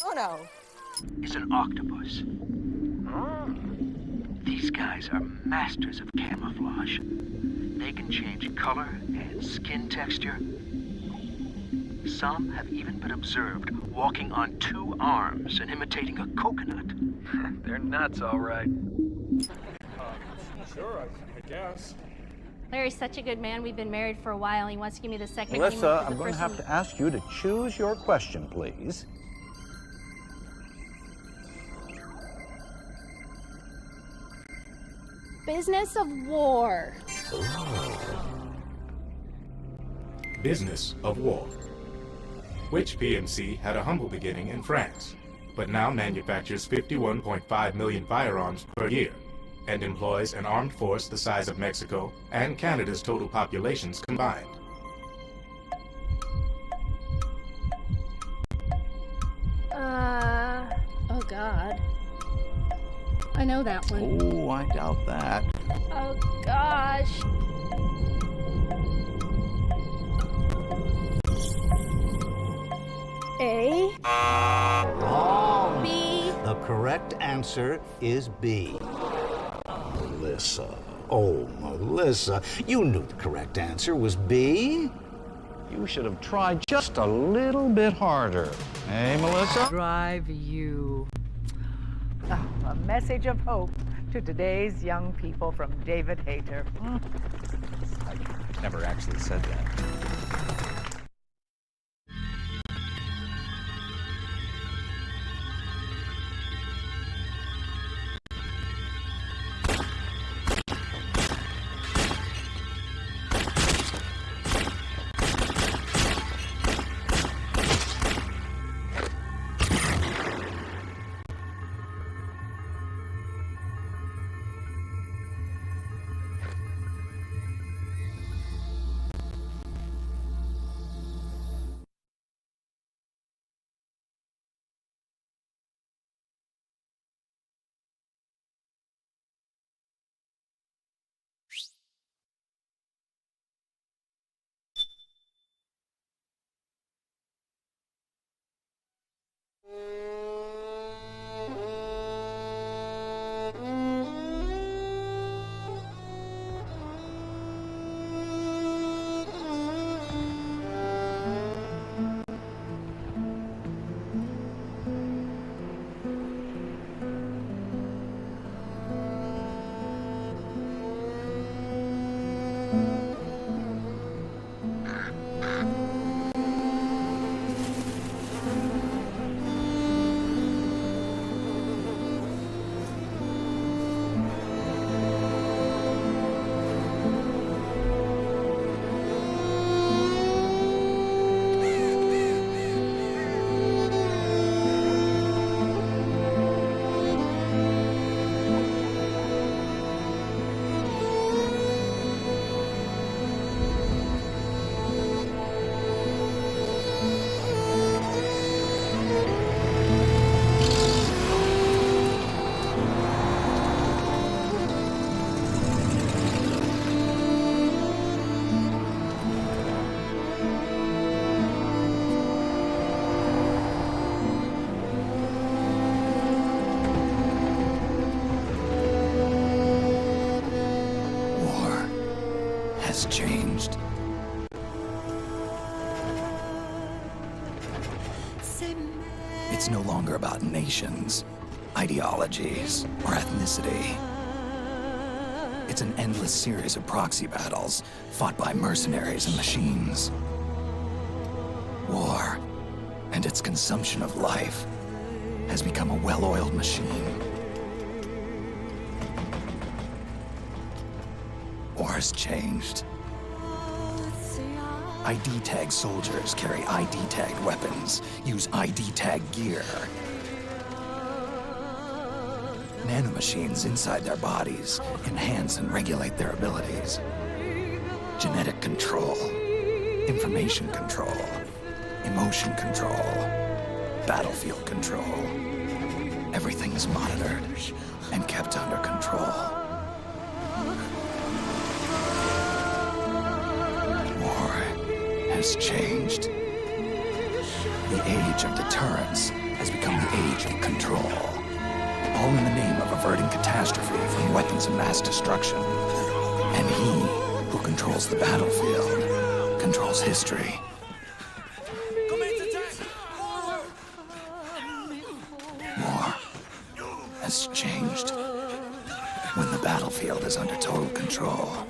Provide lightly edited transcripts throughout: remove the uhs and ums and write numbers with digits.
Oh, no. Is an octopus. These guys are masters of camouflage. They can change color and skin texture. Some have even been observed walking on 2 arms and imitating a coconut. They're nuts, all right. Sure, I guess. Larry's such a good man. We've been married for a while. He wants to give me the second Melissa, honeymoon for I'm the going to first have to ask you to choose your question, please. Business of war. Business of war. Which PMC had a humble beginning in France, but now manufactures 51.5 million firearms per year, and employs an armed force the size of Mexico and Canada's total populations combined. Oh God. I know that one. Oh, I doubt that. Oh gosh. A. Wrong. B. The correct answer is B. Melissa. Oh, Melissa. You knew the correct answer was B. You should have tried just a little bit harder. Hey, Melissa? Drive you. Oh, a message of hope to today's young people from David Hayter. I never actually said that. Changed. It's no longer about nations, ideologies, or ethnicity. It's an endless series of proxy battles fought by mercenaries and machines. War and its consumption of life has become a well-oiled machine. War has changed. ID tag soldiers carry ID tagged weapons, use ID tag gear. Nanomachines inside their bodies enhance and regulate their abilities. Genetic control, information control, emotion control, battlefield control. Everything is monitored and kept under control. War has changed. The age of deterrence has become the age of control. All in the name of averting catastrophe from weapons of mass destruction. And he who controls the battlefield controls history. War has changed. When the battlefield is under total control,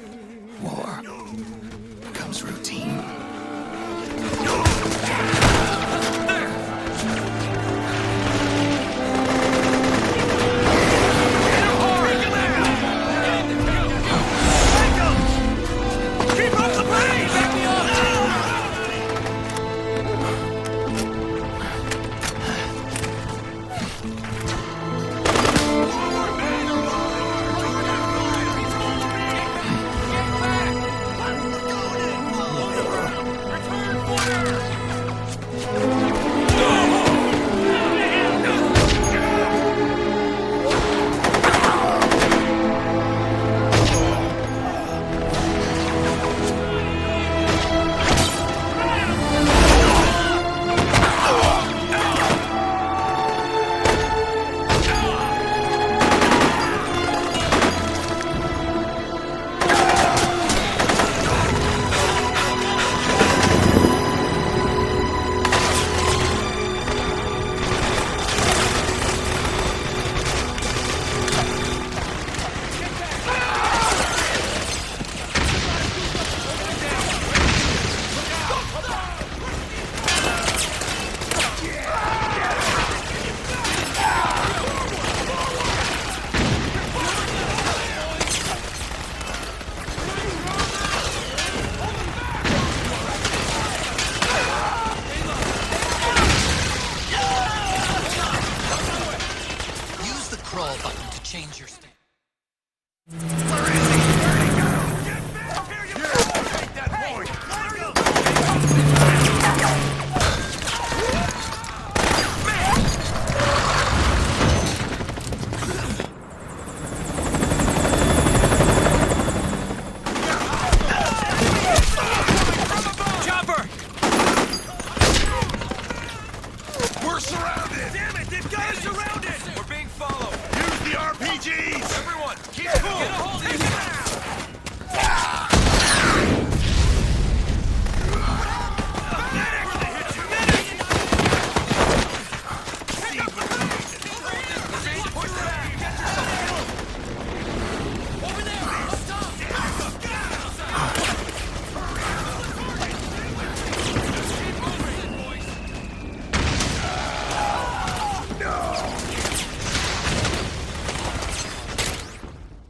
war becomes routine.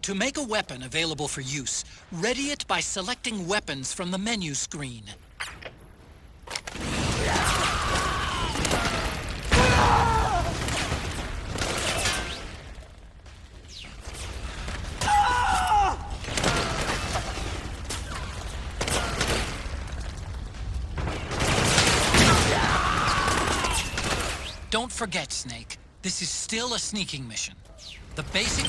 To make a weapon available for use, ready it by selecting weapons from the menu screen. Don't forget, Snake, this is still a sneaking mission. The basic...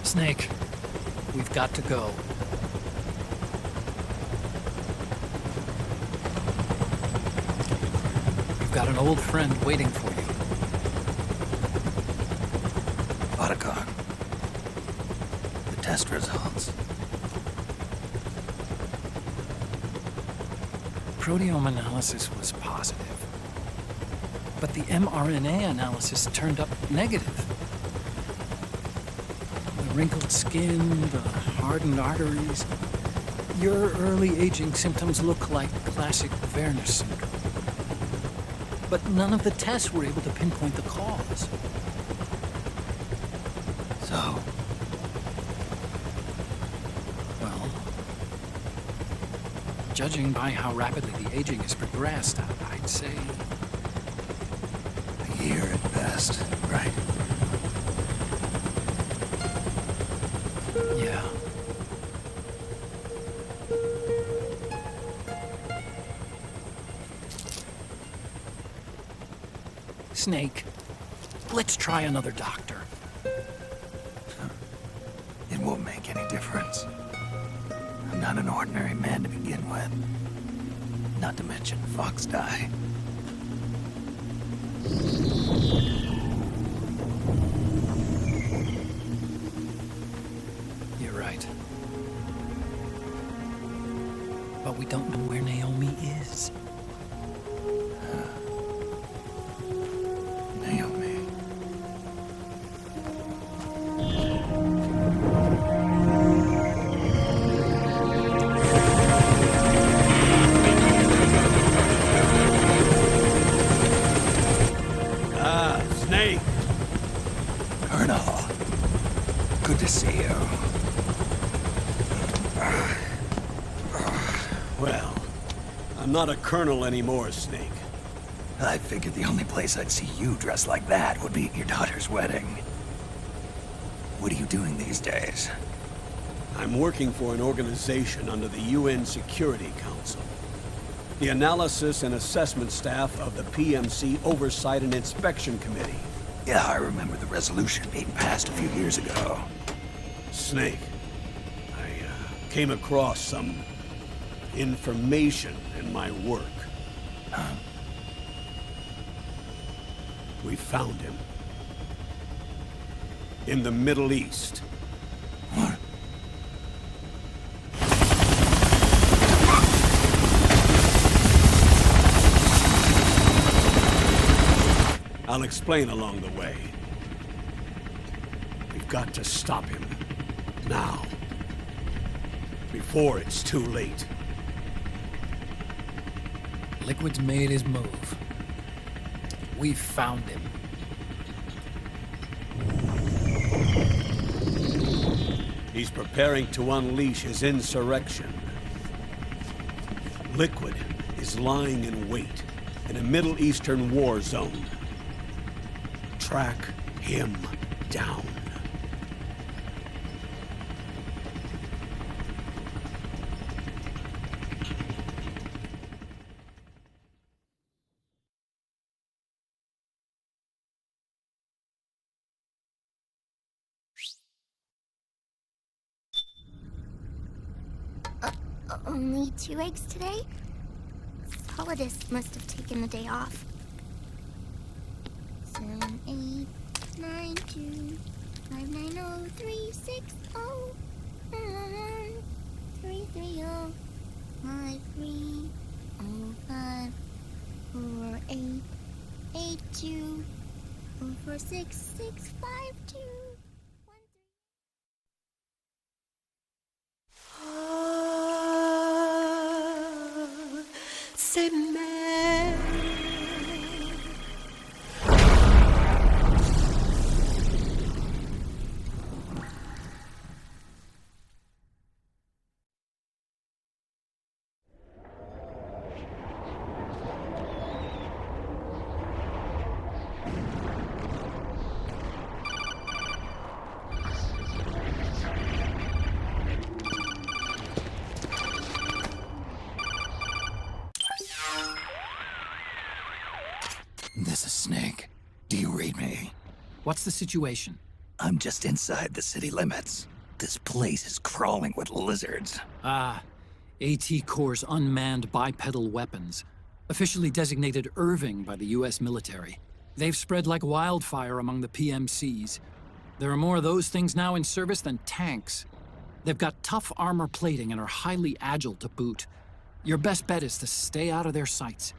Snake, we've got to go. We've got an old friend waiting for you. Otacon. The test results. Proteome analysis was positive, but the mRNA analysis turned up negative. The wrinkled skin, the hardened arteries. Your early aging symptoms look like classic Werner syndrome. But none of the tests were able to pinpoint the cause. So, Well, judging by how rapidly the aging has progressed, I'd say... a year at best, right? Yeah. Snake, let's try another doctor. It won't make any difference. I'm not an ordinary man to begin with. Not to mention Fox die. You're right. But we don't know where Naomi is. Naomi. Snake! Colonel. Good to see you. Well, I'm not a colonel anymore, Snake. I figured the only place I'd see you dressed like that would be at your daughter's wedding. What are you doing these days? I'm working for an organization under the UN Security Council. The Analysis and Assessment Staff of the PMC Oversight and Inspection Committee. Yeah, I remember the resolution being passed a few years ago. Snake, I came across some information in my work. We found him. In the Middle East. What? I'll explain along the way. We've got to stop him. Now. Before it's too late. Liquid's made his move. We found him. He's preparing to unleash his insurrection. Liquid is lying in wait in a Middle Eastern war zone. Track him down. Only 2 eggs today? Solidus must have taken the day off. 7, 8, 9, 2, 5, 9, 0, 3, 6, 0, 1, 3, 3, 0, 5, 3, 0, 5, 4, 8, 8, 2, 4, 4, 6, 6, 5, 2. C'est mère. This is Snake. Do you read me? What's the situation? I'm just inside the city limits. This place is crawling with lizards. Ah, AT Corps' unmanned bipedal weapons, officially designated Irving by the US military. They've spread like wildfire among the PMCs. There are more of those things now in service than tanks. They've got tough armor plating and are highly agile to boot. Your best bet is to stay out of their sights.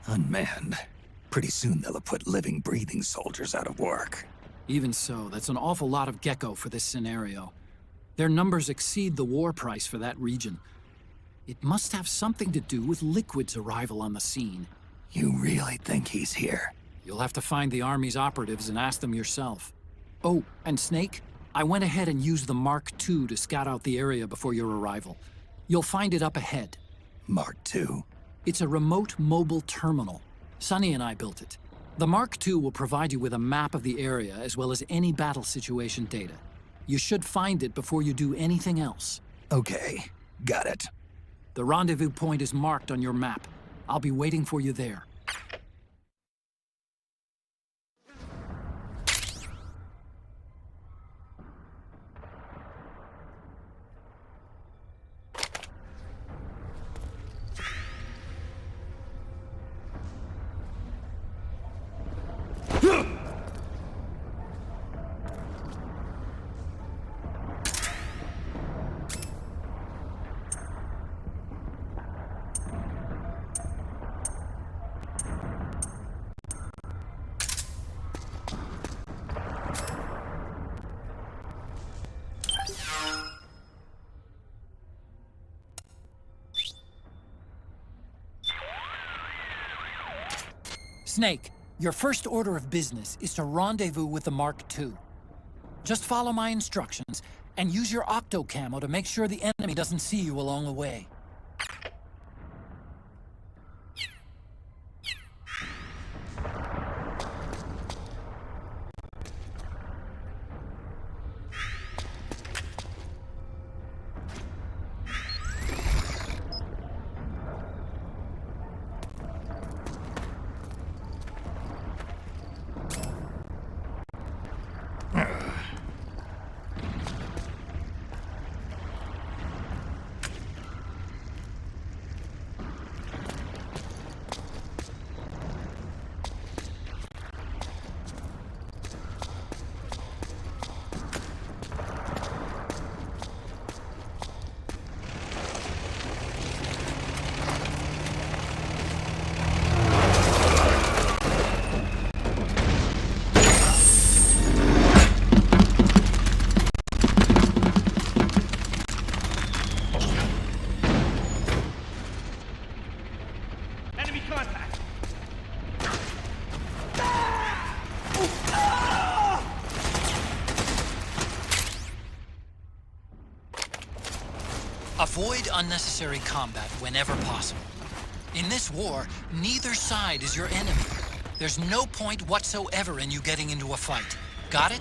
Unmanned. Pretty soon they'll have put living, breathing soldiers out of work. Even so, that's an awful lot of gecko for this scenario. Their numbers exceed the war price for that region. It must have something to do with Liquid's arrival on the scene. You really think he's here? You'll have to find the Army's operatives and ask them yourself. Oh, and Snake, I went ahead and used the Mark II to scout out the area before your arrival. You'll find it up ahead. Mark II? It's a remote mobile terminal. Sonny and I built it. The Mark II will provide you with a map of the area as well as any battle situation data. You should find it before you do anything else. Okay, got it. The rendezvous point is marked on your map. I'll be waiting for you there. Snake, your first order of business is to rendezvous with the Mark II. Just follow my instructions and use your octocamo to make sure the enemy doesn't see you along the way. Avoid unnecessary combat whenever possible. In this war, neither side is your enemy. There's no point whatsoever in you getting into a fight. Got it?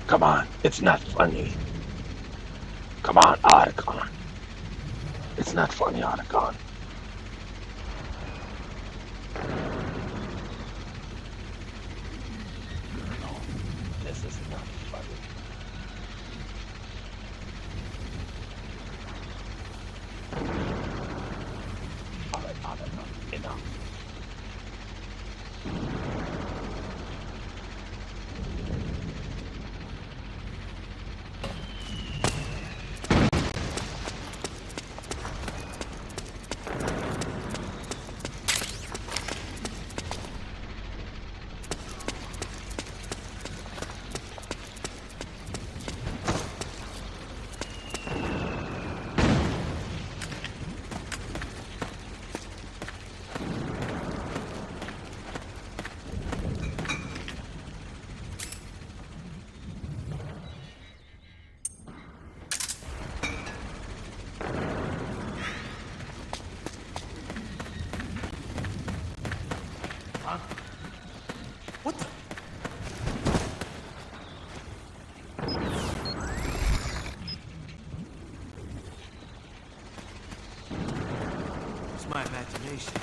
Come on, it's not funny. Come on, Otacon. It's not funny, Otacon. No, this is not funny. Alright, Otacon, enough. What the? It's my imagination.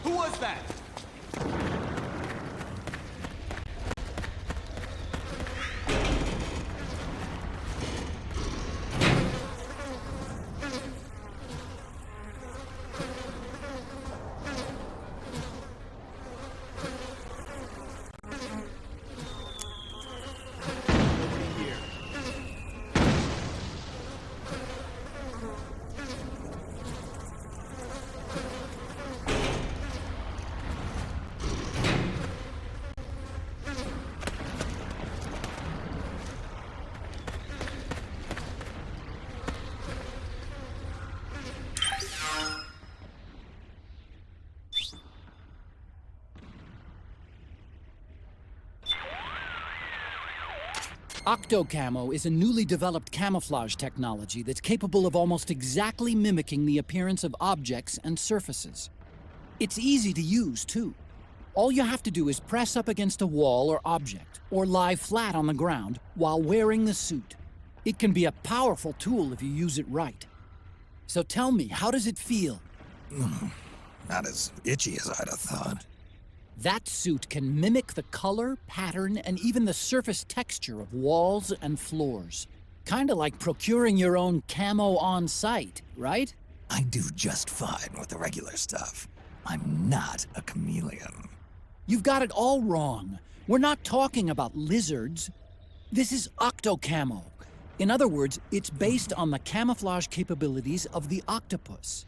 Who was that? Octocamo is a newly developed camouflage technology that's capable of almost exactly mimicking the appearance of objects and surfaces. It's easy to use, too. All you have to do is press up against a wall or object, or lie flat on the ground while wearing the suit. It can be a powerful tool if you use it right. So tell me, how does it feel? Not as itchy as I'd have thought. That suit can mimic the color, pattern, and even the surface texture of walls and floors. Kinda like procuring your own camo on site, right? I do just fine with the regular stuff. I'm not a chameleon. You've got it all wrong. We're not talking about lizards. This is octocamo. In other words, it's based on the camouflage capabilities of the octopus.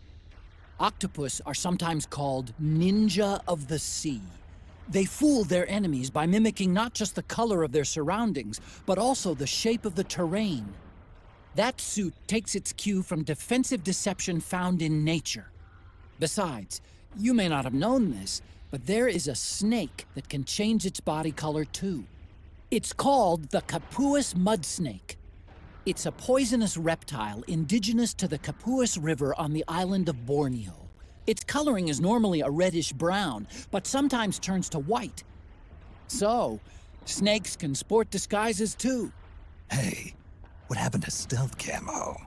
Octopus are sometimes called ninja of the sea. They fool their enemies by mimicking not just the color of their surroundings, but also the shape of the terrain. That suit takes its cue from defensive deception found in nature. Besides, you may not have known this, but there is a snake that can change its body color too. It's called the Capuas mud snake. It's a poisonous reptile indigenous to the Capuas River on the island of Borneo. Its coloring is normally a reddish-brown, but sometimes turns to white. So, snakes can sport disguises too. Hey, what happened to stealth camo?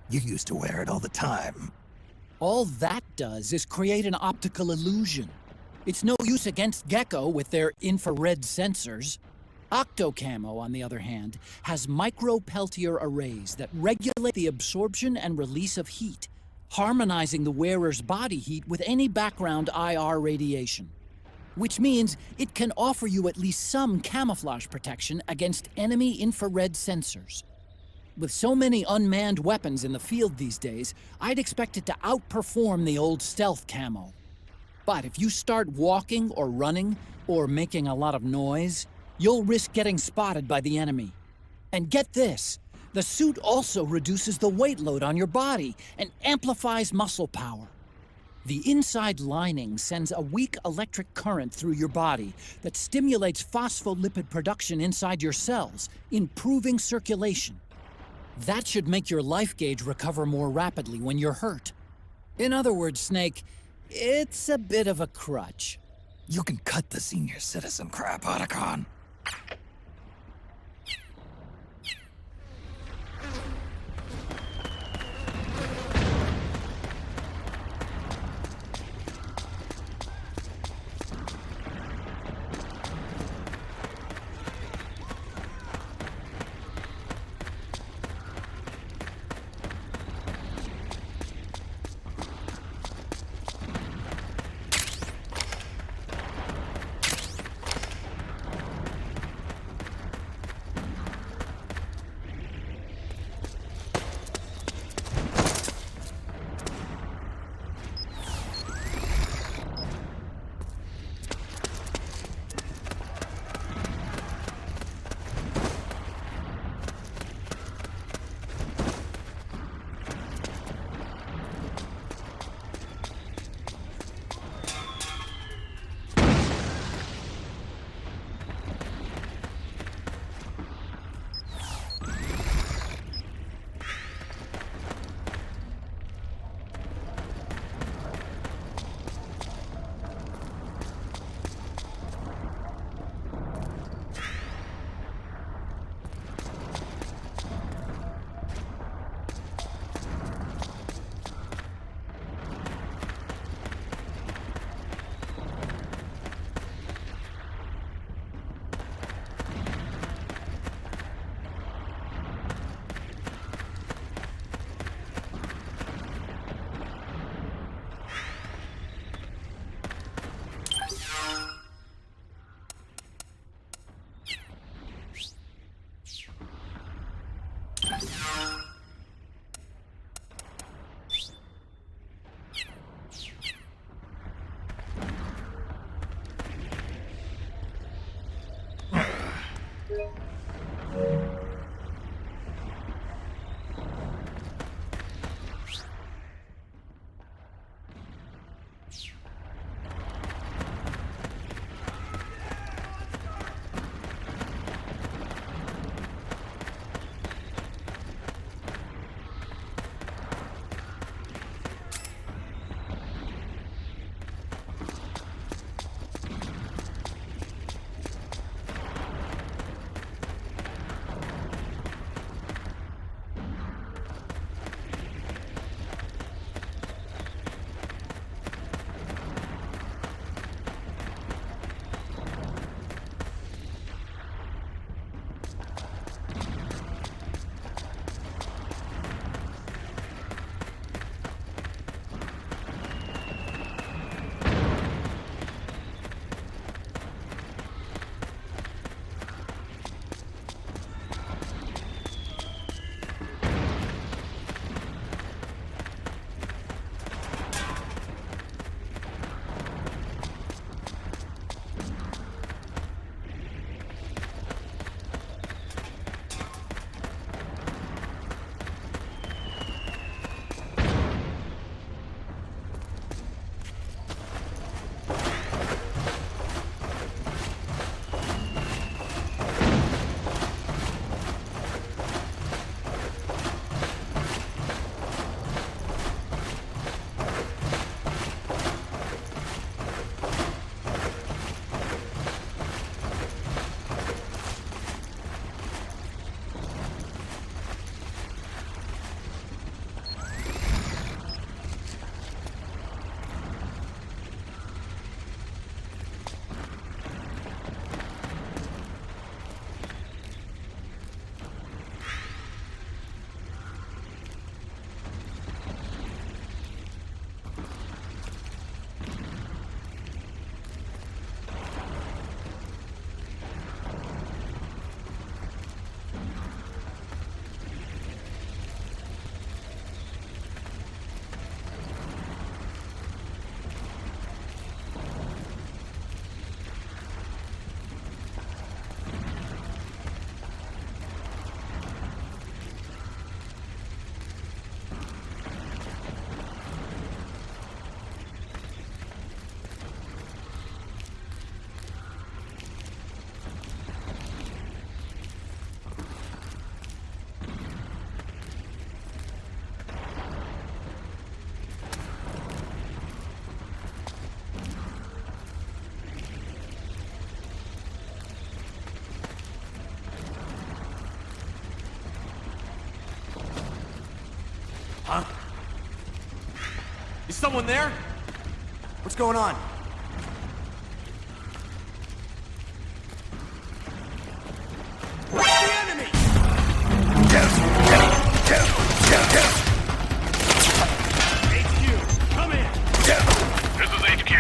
You used to wear it all the time. All that does is create an optical illusion. It's no use against Gecko with their infrared sensors. Octocamo, on the other hand, has micro-Peltier arrays that regulate the absorption and release of heat, harmonizing the wearer's body heat with any background IR radiation. Which means it can offer you at least some camouflage protection against enemy infrared sensors. With so many unmanned weapons in the field these days, I'd expect it to outperform the old stealth camo. But if you start walking or running or making a lot of noise, you'll risk getting spotted by the enemy. And get this, the suit also reduces the weight load on your body and amplifies muscle power. The inside lining sends a weak electric current through your body that stimulates phospholipid production inside your cells, improving circulation. That should make your life gauge recover more rapidly when you're hurt. In other words, Snake, it's a bit of a crutch. You can cut the senior citizen crap, Otacon. Huh? Is someone there? What's going on? Where's the enemy? HQ, come in. This is HQ.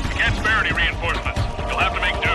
We can't spare any reinforcements. You'll have to make do.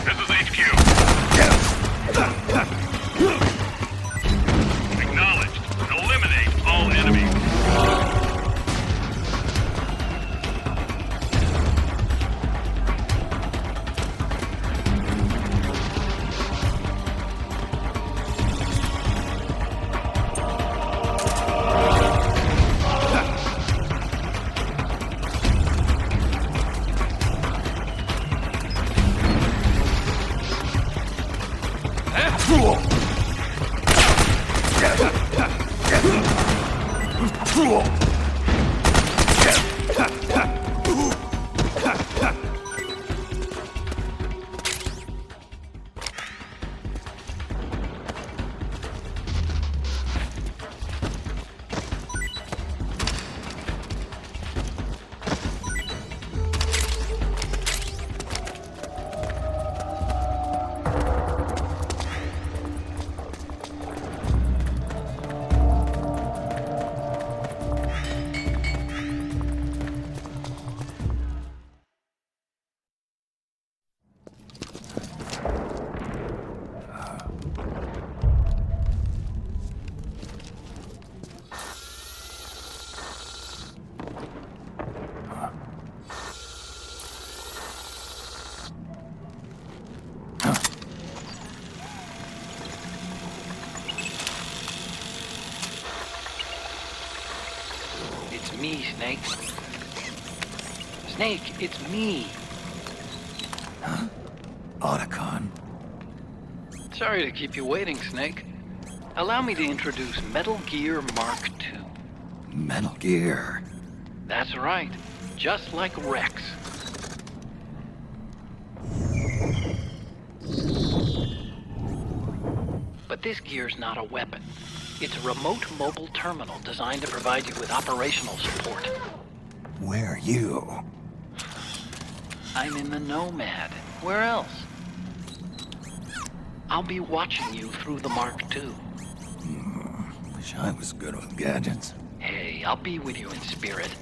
This is HQ. Acknowledged. Eliminate all enemies. It's me, Snake. Snake, it's me. Huh? Otacon. Sorry to keep you waiting, Snake. Allow me to introduce Metal Gear Mark II. Metal Gear. That's right. Just like Rex. But this gear's not a weapon. It's a remote mobile terminal designed to provide you with operational support. Where are you? I'm in the Nomad. Where else? I'll be watching you through the Mark II. Wish I was good with gadgets. Hey, I'll be with you in spirit.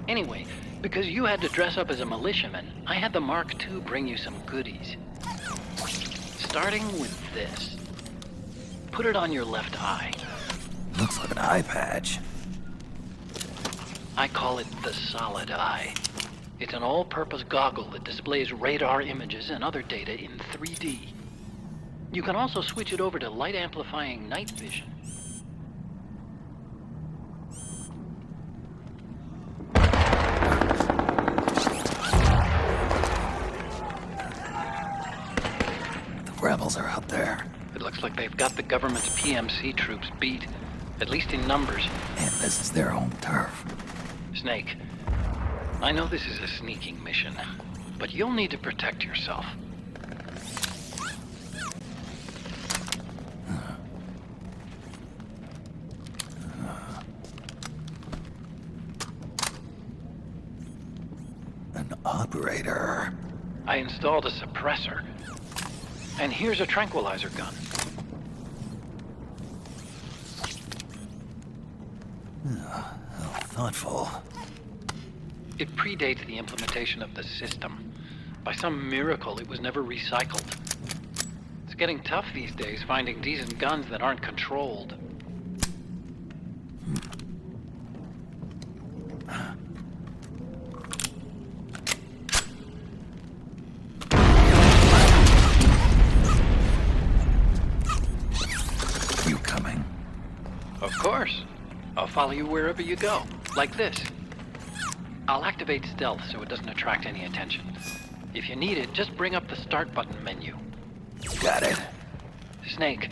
Anyway, because you had to dress up as a militiaman, I had the Mark II bring you some goodies. Starting with this. Put it on your left eye. Looks like an eye patch. I call it the Solid Eye. It's an all-purpose goggle that displays radar images and other data in 3D. You can also switch it over to light-amplifying night vision. The rebels are out there. It looks like they've got the government's PMC troops beat, at least in numbers. And this is their home turf. Snake, I know this is a sneaking mission, but you'll need to protect yourself. An operator. I installed a suppressor. And here's a tranquilizer gun. How thoughtful. It predates the implementation of the system. By some miracle, it was never recycled. It's getting tough these days finding decent guns that aren't controlled. You coming? Of course. I'll follow you wherever you go, like this. I'll activate stealth so it doesn't attract any attention. If you need it, just bring up the start button menu. Got it. Snake,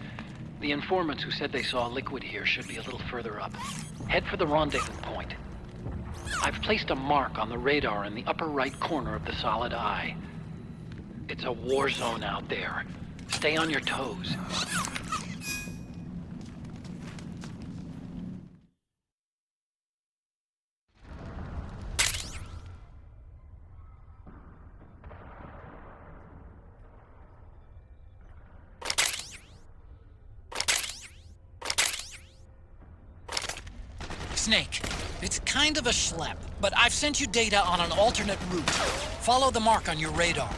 the informants who said they saw liquid here should be a little further up. Head for the rendezvous point. I've placed a mark on the radar in the upper right corner of the solid eye. It's a war zone out there. Stay on your toes. Snake, it's kind of a schlep, but I've sent you data on an alternate route. Follow the mark on your radar.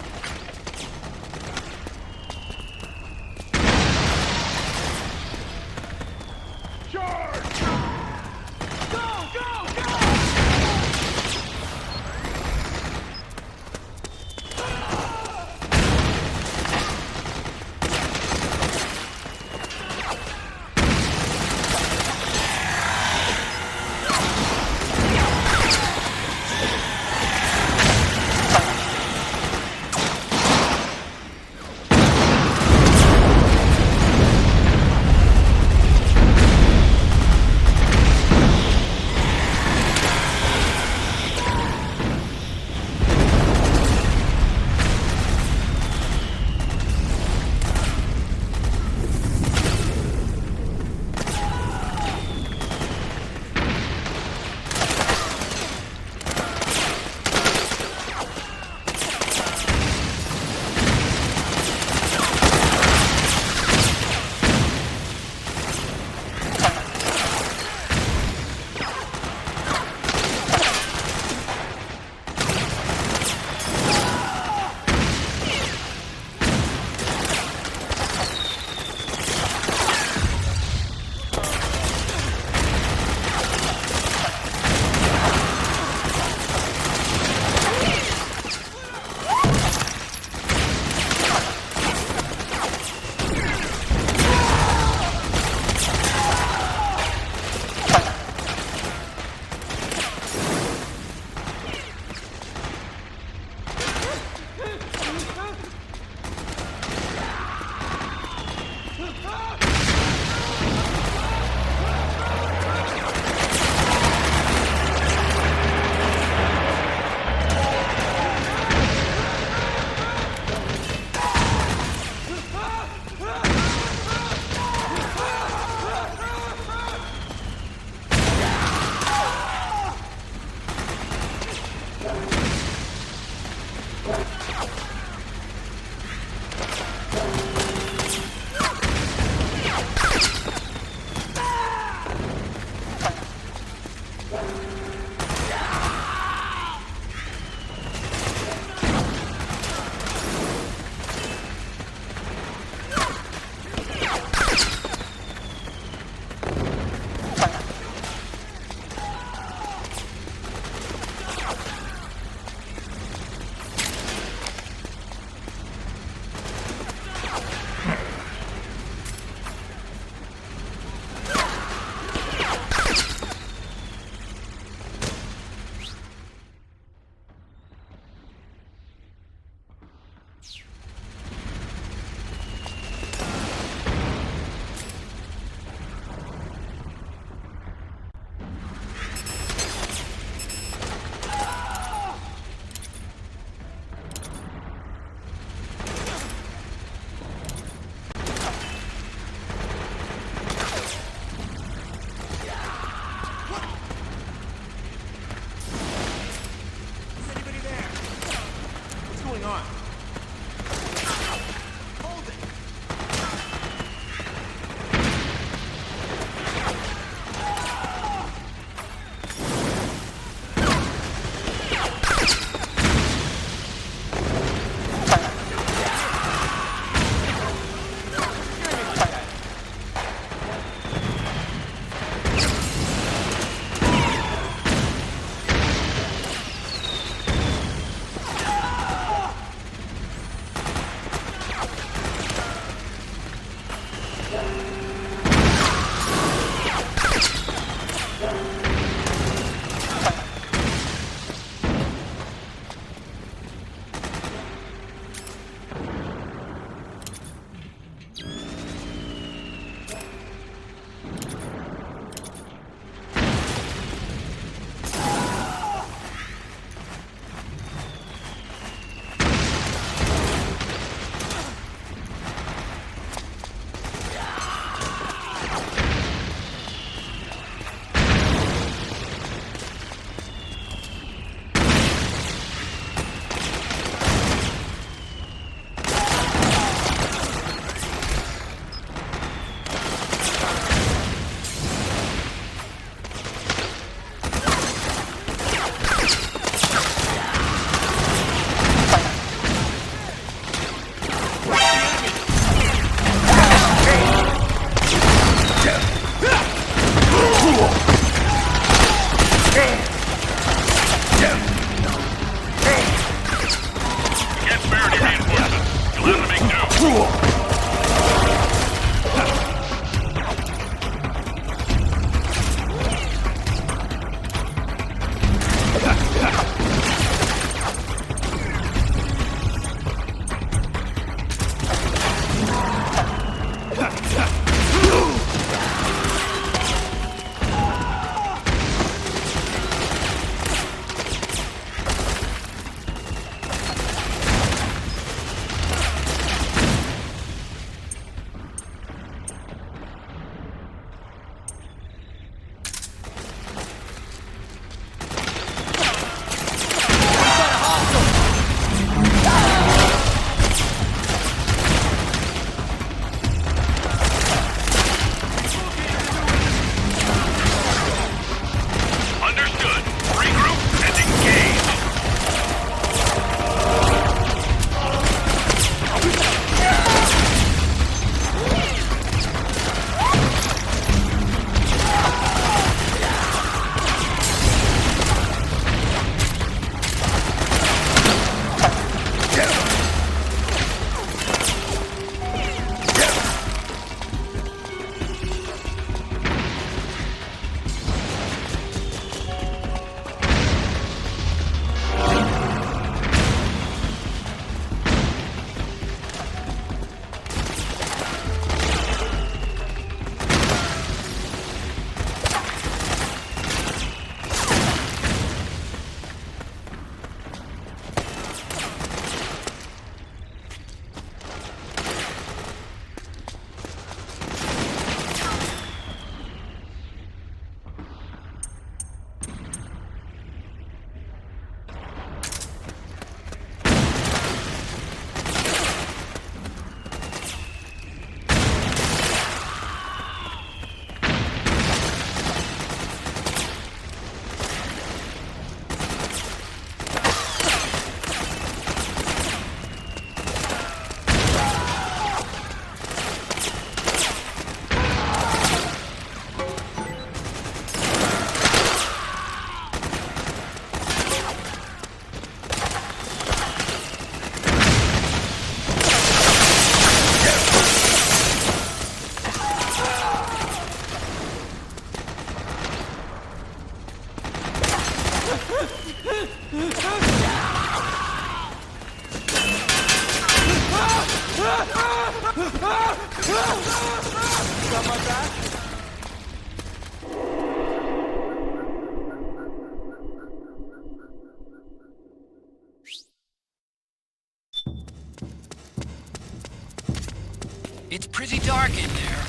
It's pretty dark in there.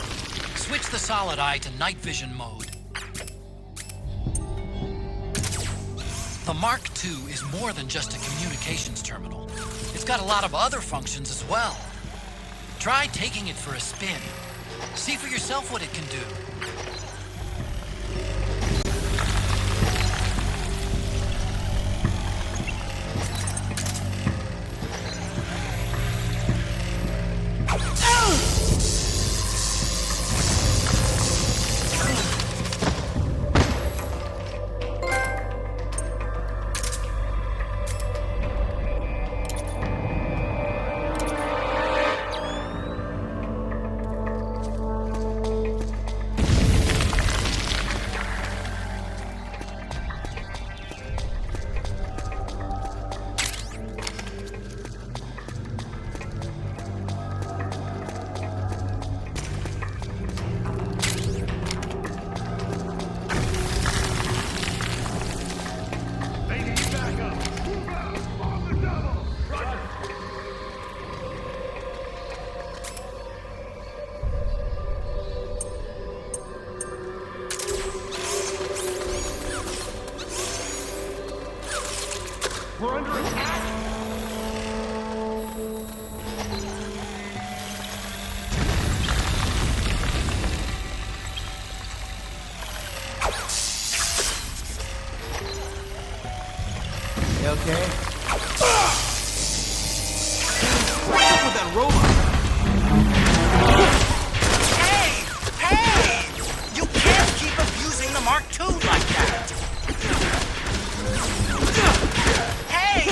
Switch the solid eye to night vision mode. The Mark II is more than just a communications terminal. It's got a lot of other functions as well. Try taking it for a spin. See for yourself what it can do. okay? What's up with that robot? Hey! You can't keep abusing the Mark II like that! Hey!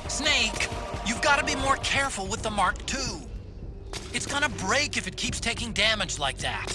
Snake, you've got to be more careful with the Mark II. It's gonna break if it keeps taking damage like that.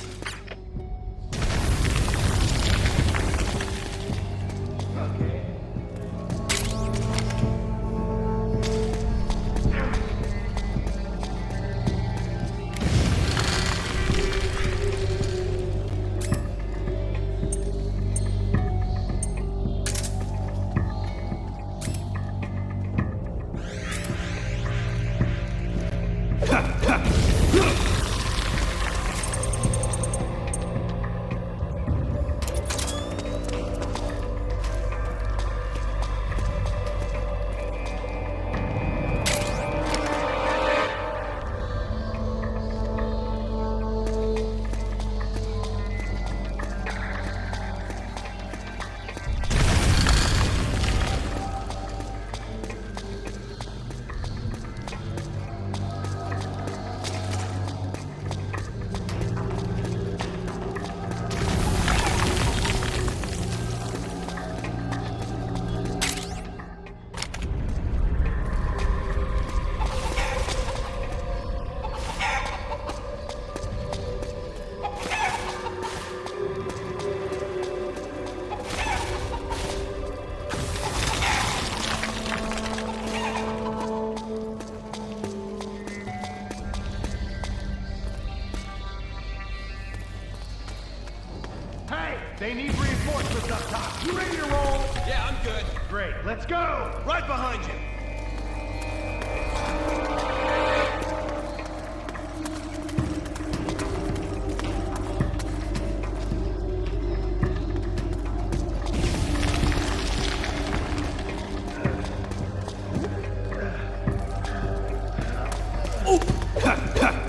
They need reinforcements up top. You ready to roll? Yeah, I'm good. Great, let's go! Right behind you.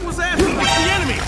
What's that? It's the enemy!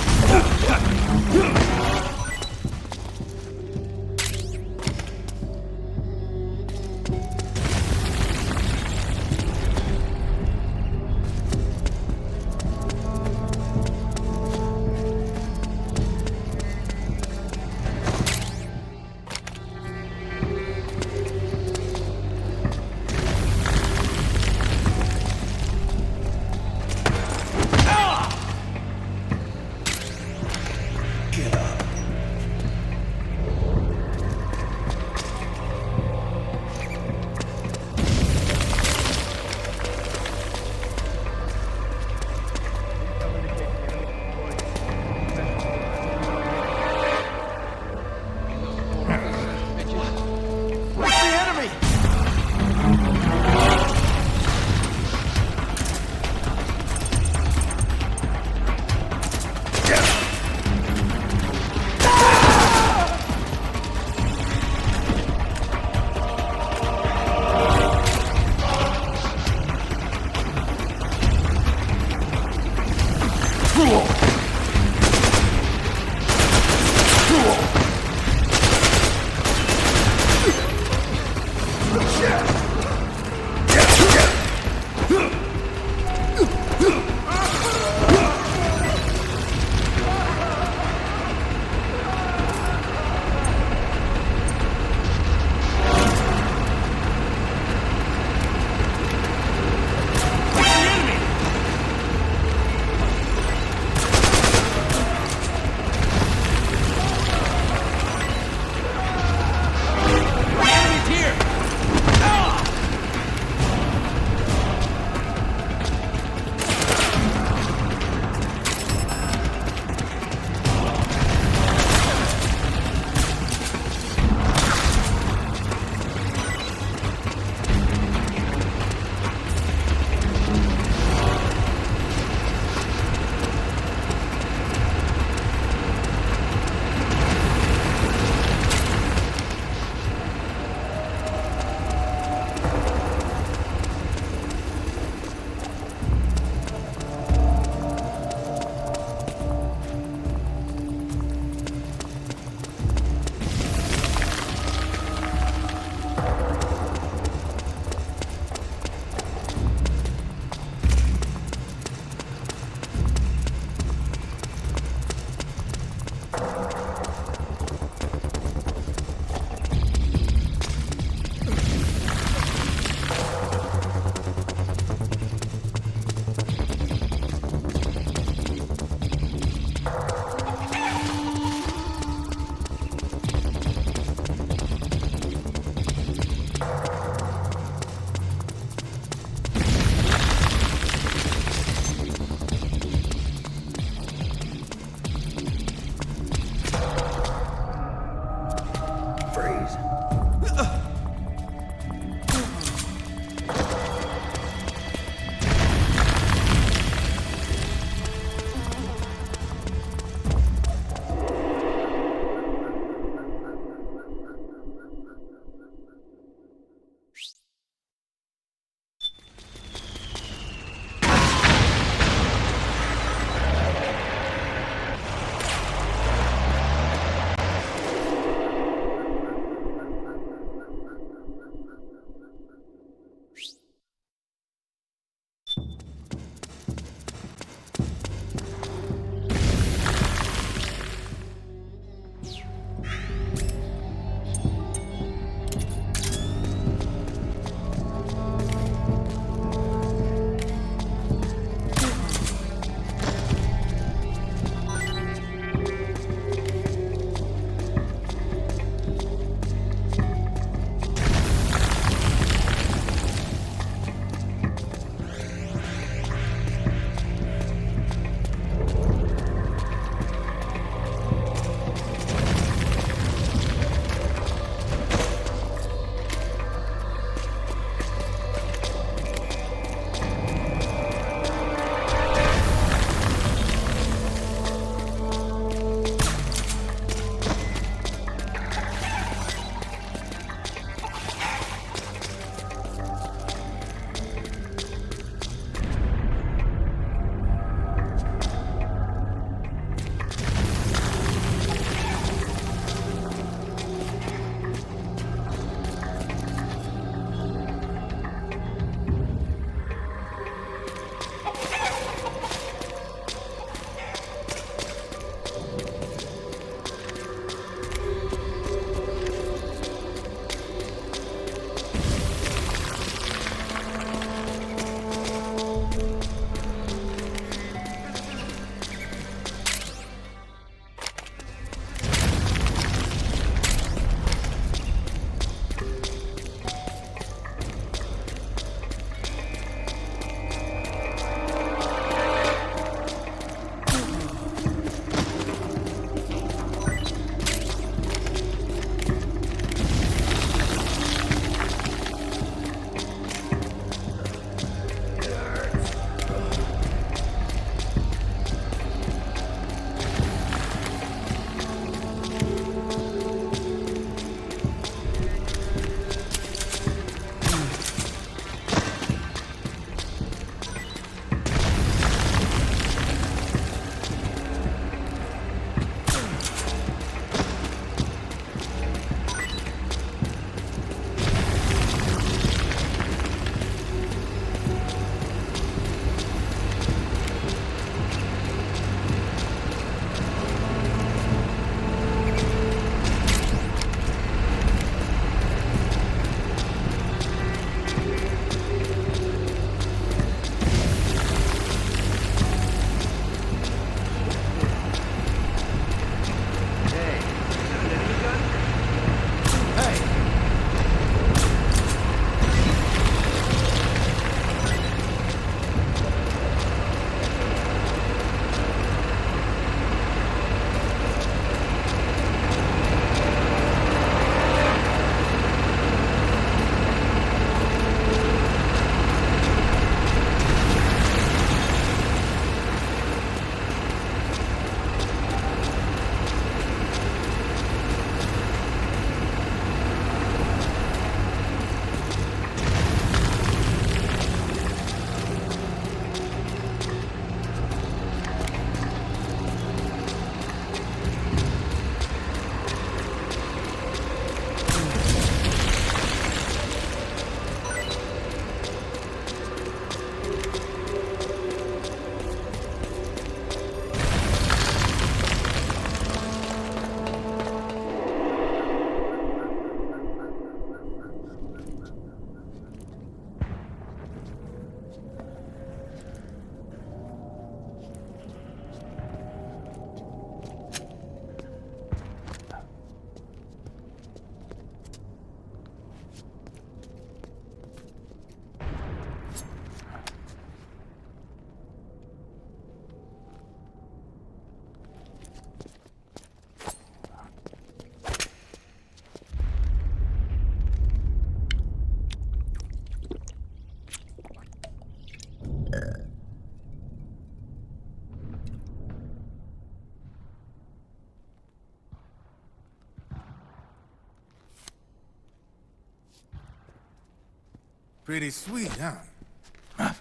Pretty sweet, huh?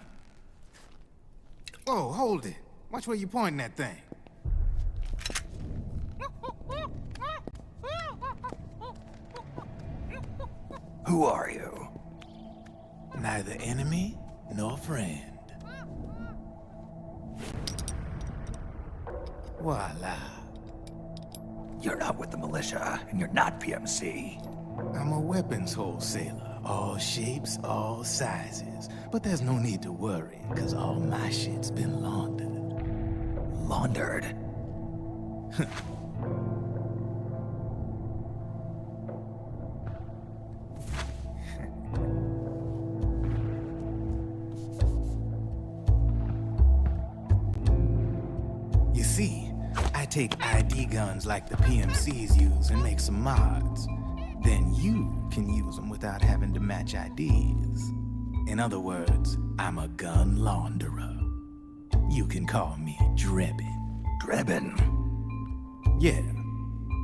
Whoa, hold it. Watch where you pointing that thing. Who are you? Neither enemy nor friend. Voila. You're not with the militia, and you're not PMC. I'm a weapons wholesaler. All shapes, all sizes. But there's no need to worry, because all my shit's been laundered. Laundered? You see, I take ID guns like the PMCs use and make some mods. Then you can use them without having to match IDs. In other words, I'm a gun launderer. You can call me Drebin. Drebin? Yeah,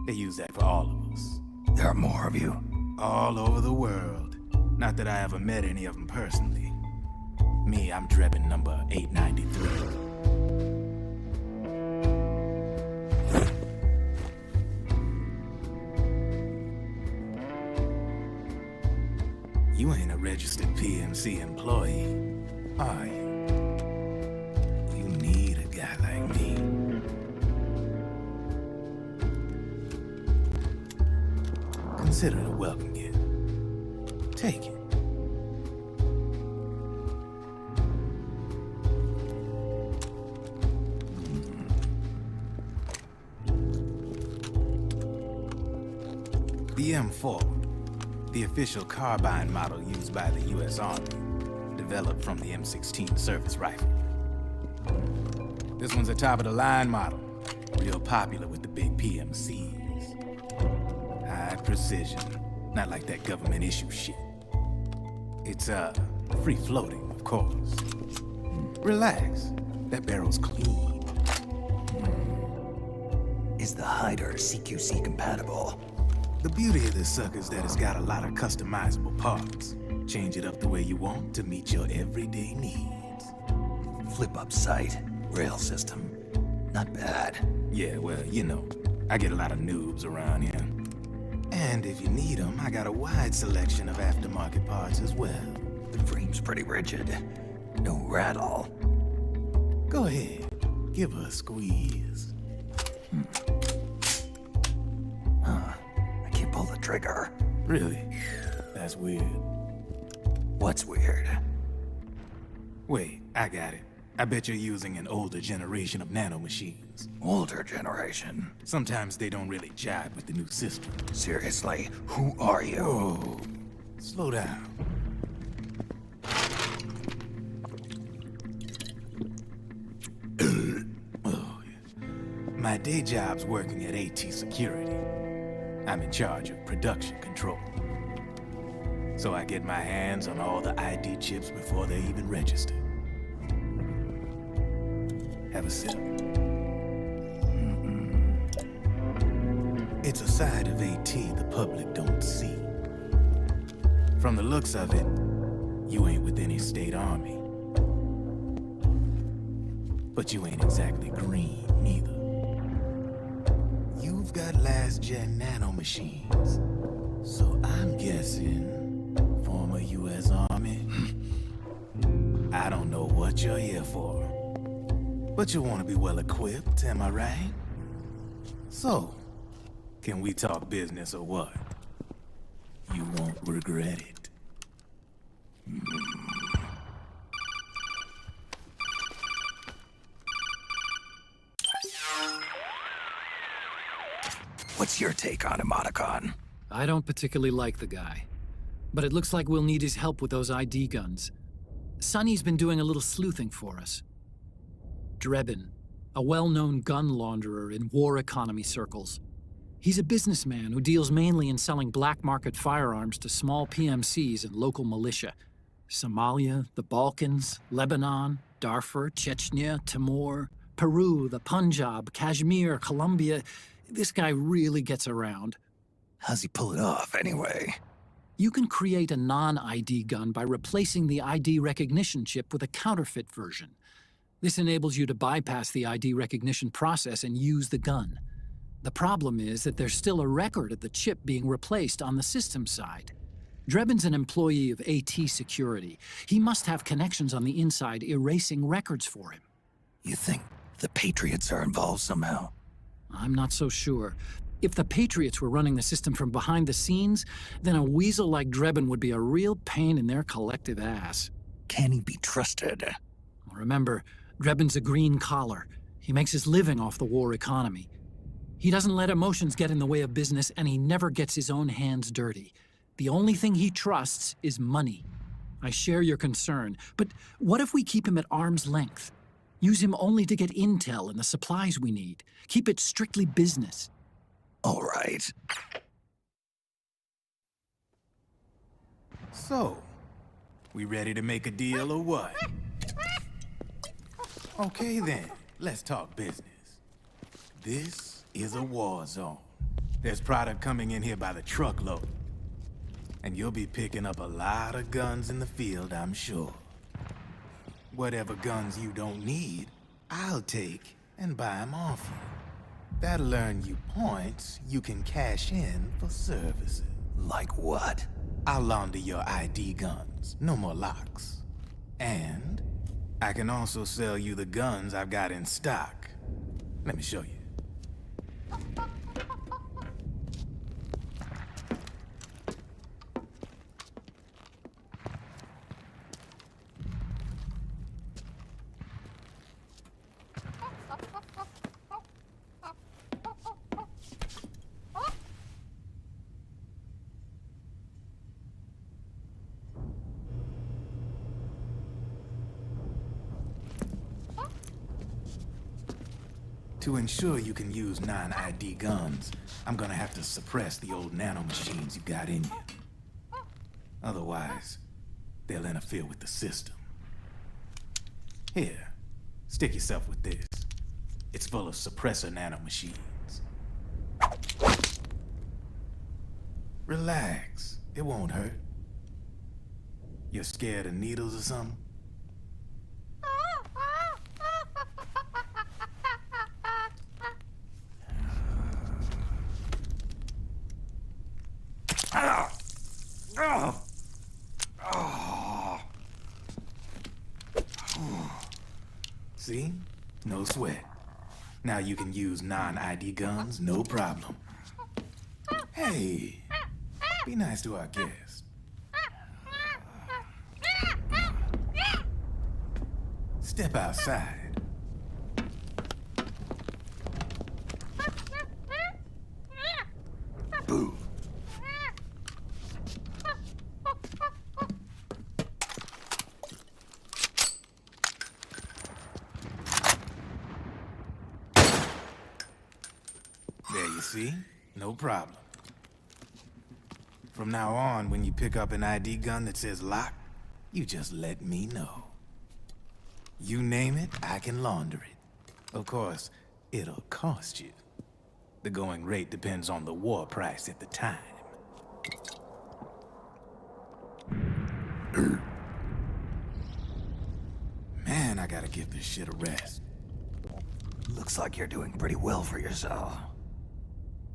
they use that for all of us. There are more of you? All over the world. Not that I ever met any of them personally. Me, I'm Drebin number 893. You ain't a registered PMC employee, are you? You need a guy like me. Consider it a welcome gift. Take it. The M4. The official carbine model used by the U.S. Army, developed from the M16 service rifle. This one's a top-of-the-line model, real popular with the big PMCs. High precision, not like that government-issue shit. It's, free-floating, of course. Relax, that barrel's clean. Is the hider CQC compatible? The beauty of this sucker is that it's got a lot of customizable parts. Change it up the way you want to meet your everyday needs. Flip-up sight, rail system. Not bad. Yeah, well, you know, I get a lot of noobs around here. And if you need them, I got a wide selection of aftermarket parts as well. The frame's pretty rigid. No rattle. Go ahead, give her a squeeze. Pull the trigger. Really? That's weird. What's weird? Wait, I got it. I bet you're using an older generation of nanomachines. Older generation? Sometimes they don't really jive with the new system. Seriously, who are you? Whoa. Slow down. Oh, yeah. My day job's working at AT Security. I'm in charge of production control. So I get my hands on all the ID chips before they even register. Have a sip. It's a side of AT the public don't see. From the looks of it, you ain't with any state army. But you ain't exactly green, neither. You've got last-gen nanomachines. So I'm guessing former U.S. Army. I don't know what you're here for. But you want to be well-equipped, am I right? So, can we talk business or what? You won't regret it. What's your take on Emoticon? I don't particularly like the guy. But it looks like we'll need his help with those ID guns. Sonny's been doing a little sleuthing for us. Drebin, a well-known gun launderer in war economy circles. He's a businessman who deals mainly in selling black market firearms to small PMCs and local militia. Somalia, the Balkans, Lebanon, Darfur, Chechnya, Timor, Peru, the Punjab, Kashmir, Colombia. This guy really gets around. How's he pull it off, anyway? You can create a non-ID gun by replacing the ID recognition chip with a counterfeit version. This enables you to bypass the ID recognition process and use the gun. The problem is that there's still a record of the chip being replaced on the system side. Drebin's an employee of AT Security. He must have connections on the inside erasing records for him. You think the Patriots are involved somehow? I'm not so sure. If the Patriots were running the system from behind the scenes, then a weasel like Drebin would be a real pain in their collective ass. Can he be trusted? Remember, Drebin's a green collar. He makes his living off the war economy. He doesn't let emotions get in the way of business, and he never gets his own hands dirty. The only thing he trusts is money. I share your concern, but what if we keep him at arm's length? Use him only to get intel and the supplies we need. Keep it strictly business. All right. So, we ready to make a deal or what? Okay then, let's talk business. This is a war zone. There's product coming in here by the truckload. And you'll be picking up a lot of guns in the field, I'm sure. Whatever guns you don't need, I'll take and buy them off you. That'll earn you points you can cash in for services. Like what? I'll launder your ID guns, no more locks. And I can also sell you the guns I've got in stock. Let me show you. To ensure you can use non-ID guns, I'm gonna have to suppress the old nanomachines you got in you. Otherwise, they'll interfere with the system. Here, stick yourself with this. It's full of suppressor nanomachines. Relax, it won't hurt. You're scared of needles or something? See? No sweat. Now you can use non-ID guns, no problem. Hey, be nice to our guest. Step outside. Boo. There you see? No problem. From now on, when you pick up an ID gun that says lock, you just let me know. You name it, I can launder it. Of course, it'll cost you. The going rate depends on the war price at the time. Man, I gotta give this shit a rest. Looks like you're doing pretty well for yourself.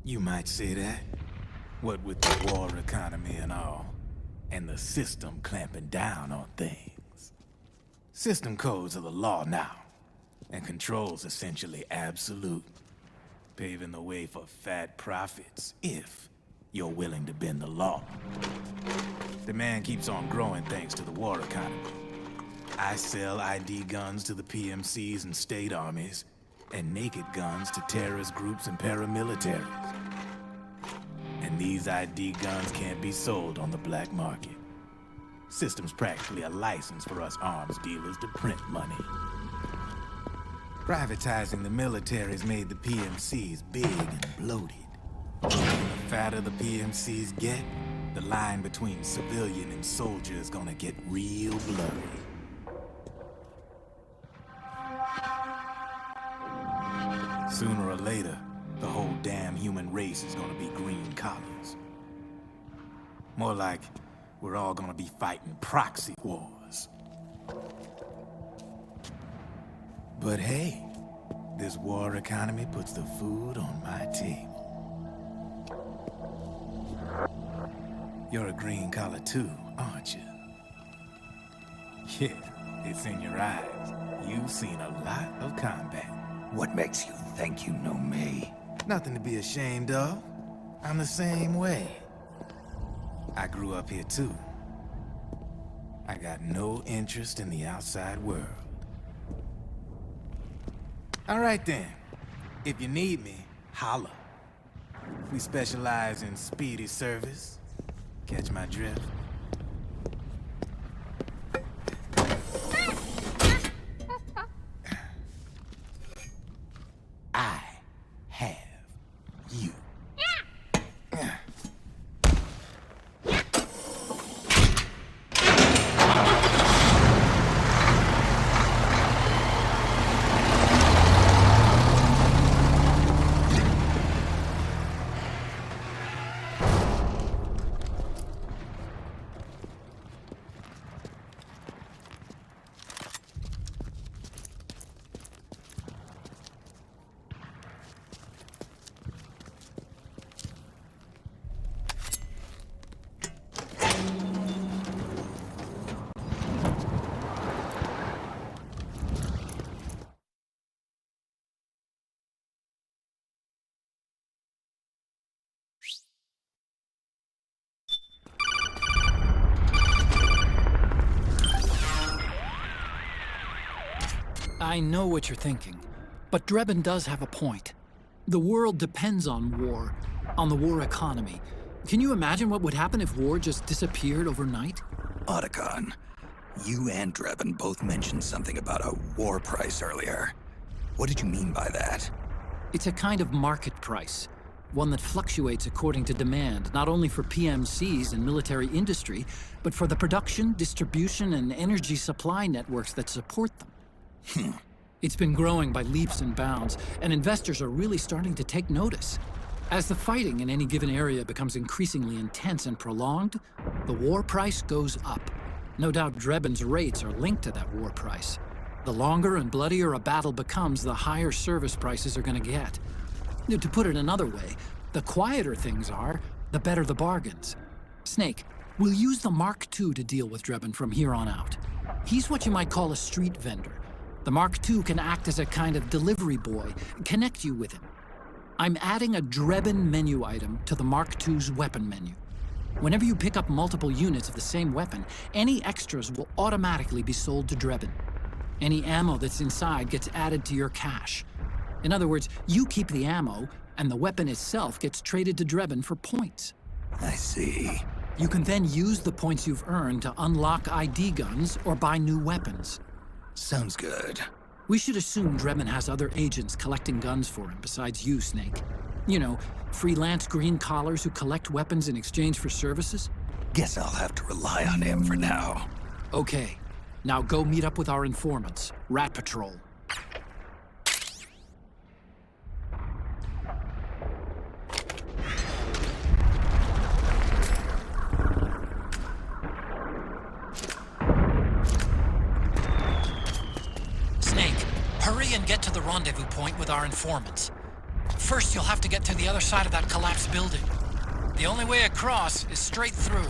You might say that. What with the war economy and all, and the system clamping down on things. System codes are the law now, and control's essentially absolute, paving the way for fat profits if you're willing to bend the law. Demand keeps on growing thanks to the war economy. I sell ID guns to the PMCs and state armies, and naked guns to terrorist groups and paramilitaries. And these ID guns can't be sold on the black market. System's practically a license for us arms dealers to print money. Privatizing the military's made the PMCs big and bloated. The fatter the PMCs get, the line between civilian and soldier is gonna get real blurry. Sooner or later, the whole damn human race is gonna be green collars. More like we're all gonna be fighting proxy wars. But hey, this war economy puts the food on my table. You're a green collar too, aren't you? Yeah, it's in your eyes. You've seen a lot of combat. What makes you think you know me? Nothing to be ashamed of. I'm the same way. I grew up here too. I got no interest in the outside world. All right then. If you need me, holla. We specialize in speedy service. Catch my drift? I have you. I know what you're thinking, but Drebin does have a point. The world depends on war, on the war economy. Can you imagine what would happen if war just disappeared overnight? Otacon, you and Drebin both mentioned something about a war price earlier. What did you mean by that? It's a kind of market price, one that fluctuates according to demand, not only for PMCs and military industry, but for the production, distribution, and energy supply networks that support them. It's been growing by leaps and bounds, and investors are really starting to take notice. As the fighting in any given area becomes increasingly intense and prolonged, the war price goes up. No doubt Drebin's rates are linked to that war price. The longer and bloodier a battle becomes, the higher service prices are going to get. To put it another way, the quieter things are, the better the bargains. Snake, we'll use the Mark II to deal with Drebin from here on out. He's what you might call a street vendor. The Mark II can act as a kind of delivery boy, connect you with him. I'm adding a Drebin menu item to the Mark II's weapon menu. Whenever you pick up multiple units of the same weapon, any extras will automatically be sold to Drebin. Any ammo that's inside gets added to your cache. In other words, you keep the ammo, and the weapon itself gets traded to Drebin for points. I see. You can then use the points you've earned to unlock ID guns or buy new weapons. Sounds good. We should assume Drebin has other agents collecting guns for him besides you, Snake. You know, freelance green collars who collect weapons in exchange for services? Guess I'll have to rely on him for now. Okay. Now go meet up with our informants, Rat Patrol. Hurry and get to the rendezvous point with our informants. First, you'll have to get to the other side of that collapsed building. The only way across is straight through.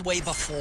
Way before.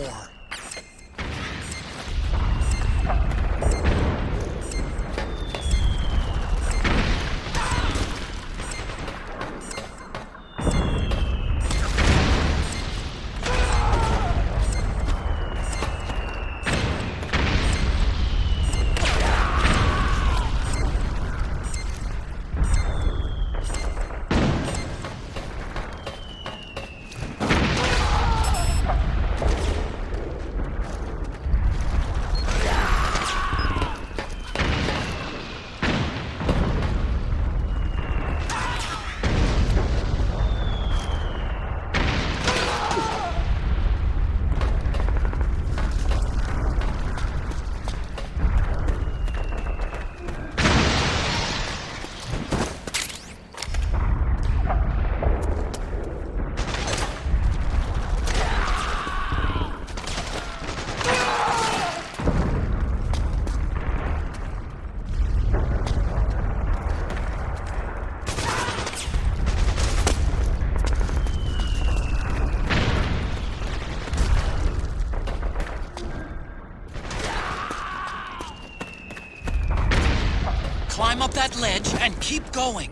Climb up that ledge and keep going.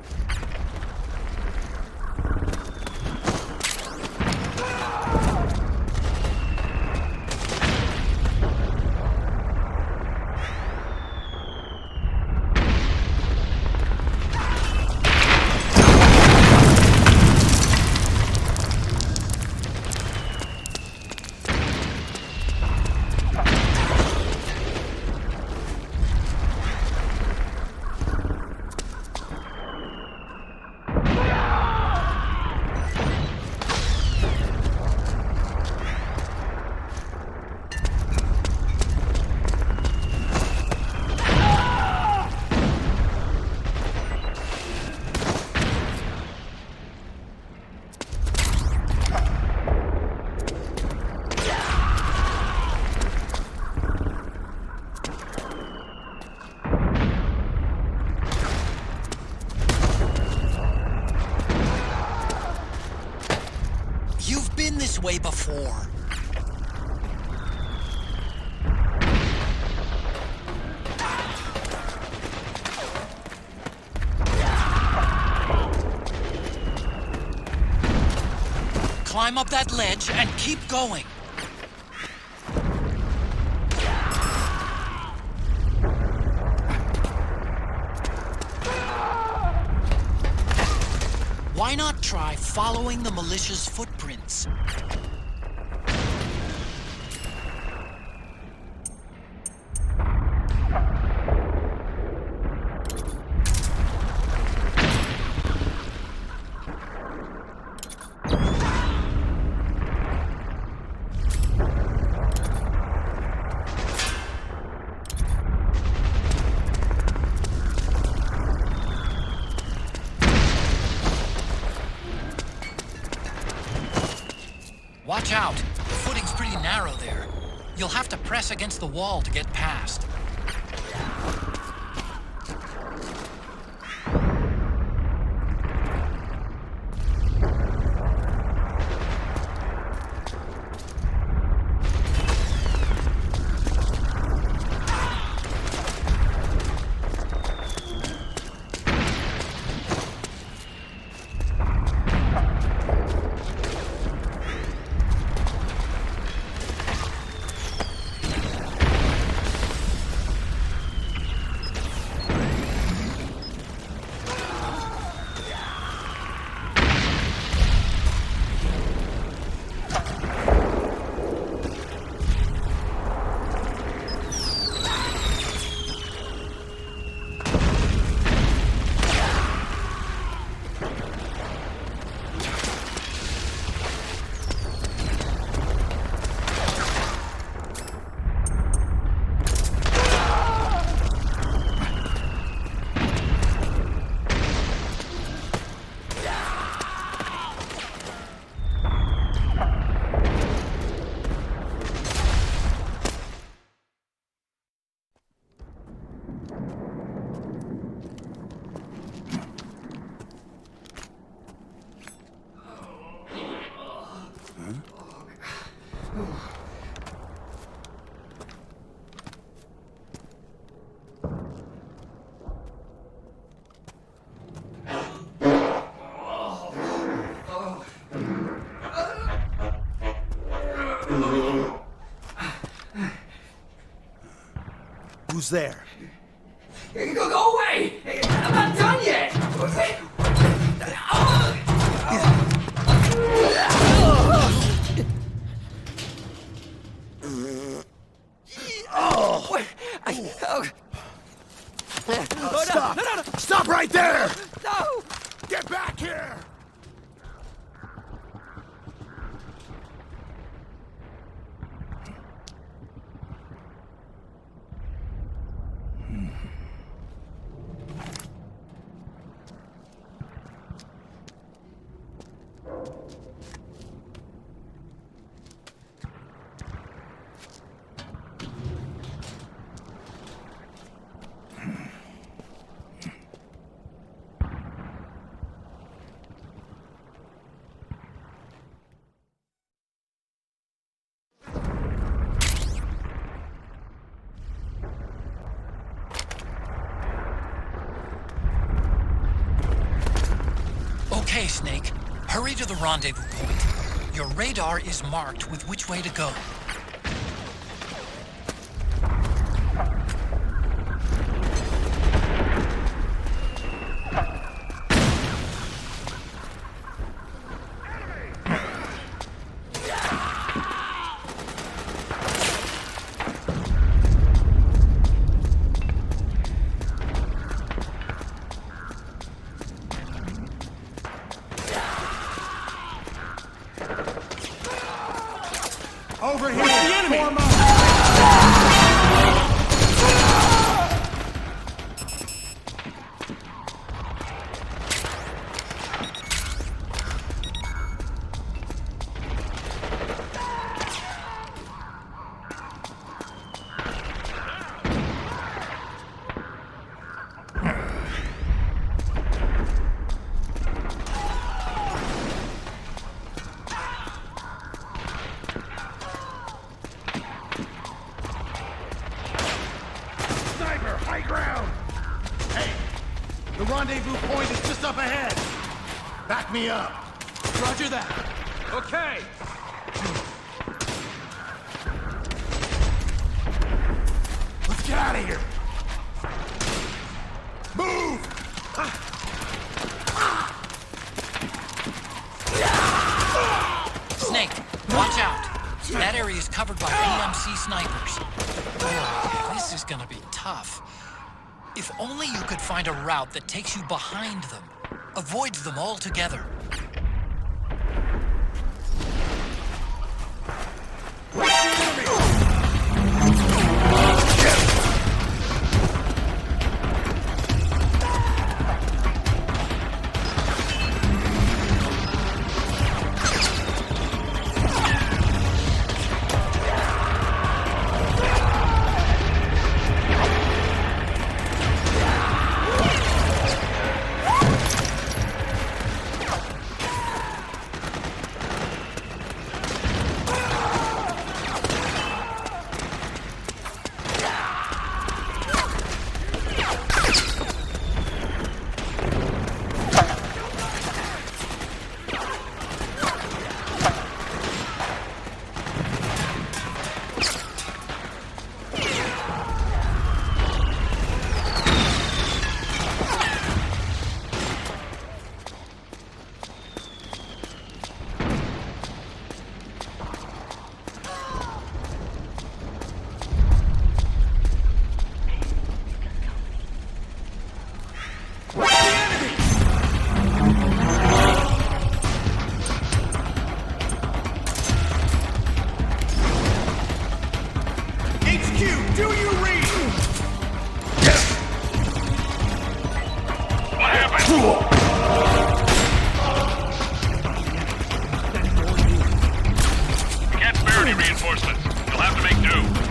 You've been this way before. Climb up that ledge and keep going. Why not try following the militia's footprints? Watch out! The footing's pretty narrow there. You'll have to press against the wall to get past. Who's there? Go away! I'm not done yet! Stop! No. Stop right there! No! Get back here! Hurry to the rendezvous point. Your radar is marked with which way to go. Over here! The enemy! The rendezvous point is just up ahead. Back me up. Roger that. Okay. Let's get out of here. Move! Snake, watch out. That area is covered by PMC snipers. Oh, this is gonna be tough. If only you could find a route that takes you behind them, avoids them altogether. Reinforcements. You'll have to make do.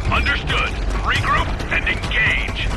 Understood. Regroup and engage.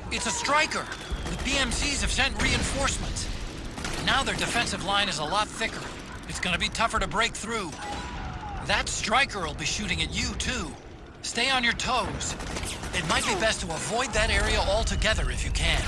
It's a striker. The PMCs have sent reinforcements. Now their defensive line is a lot thicker. It's gonna be tougher to break through. That striker will be shooting at you, too. Stay on your toes. It might be best to avoid that area altogether if you can.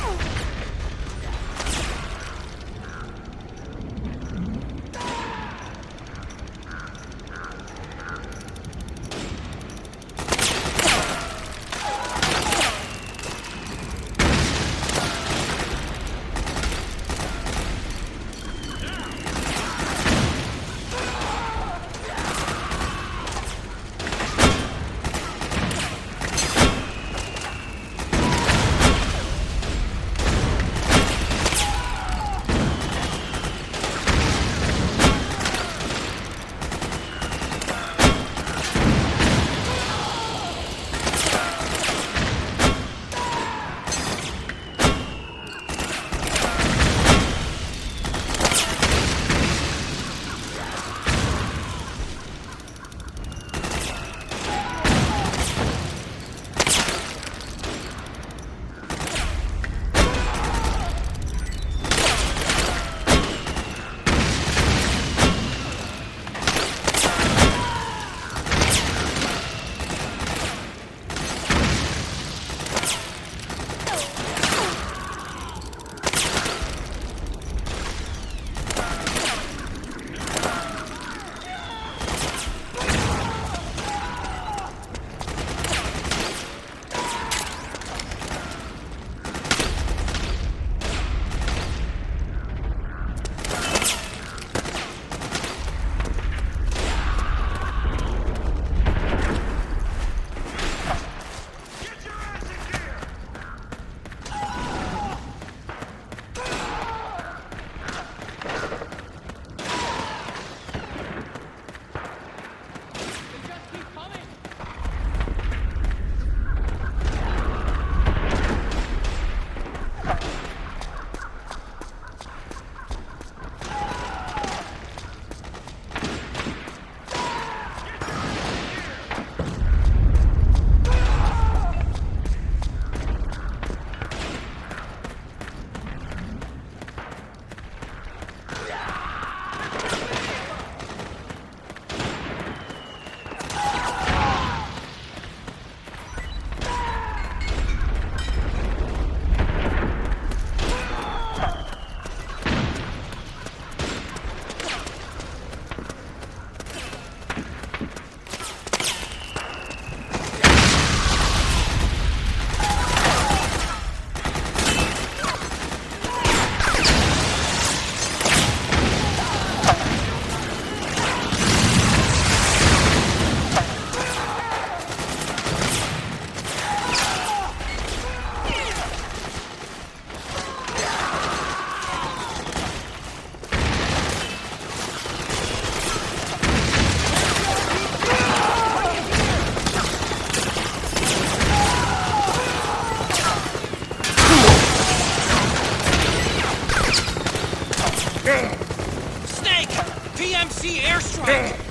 PMC airstrike!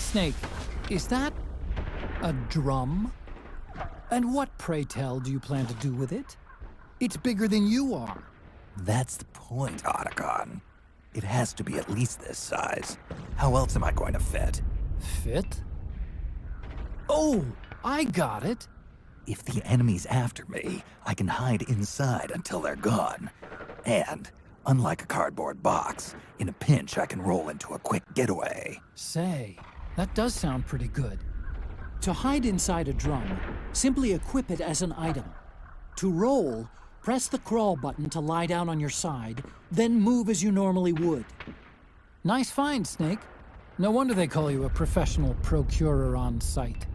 Snake, is that a drum? And what, pray tell, do you plan to do with it? It's bigger than you are. That's the point, Otacon. It has to be at least this size. How else am I going to fit? Fit? Oh, I got it. If the enemy's after me, I can hide inside until they're gone. And, unlike a cardboard box, in a pinch I can roll into a quick getaway. Say, that does sound pretty good. To hide inside a drum, simply equip it as an item. To roll, press the crawl button to lie down on your side, then move as you normally would. Nice find, Snake. No wonder they call you a professional procurer on site.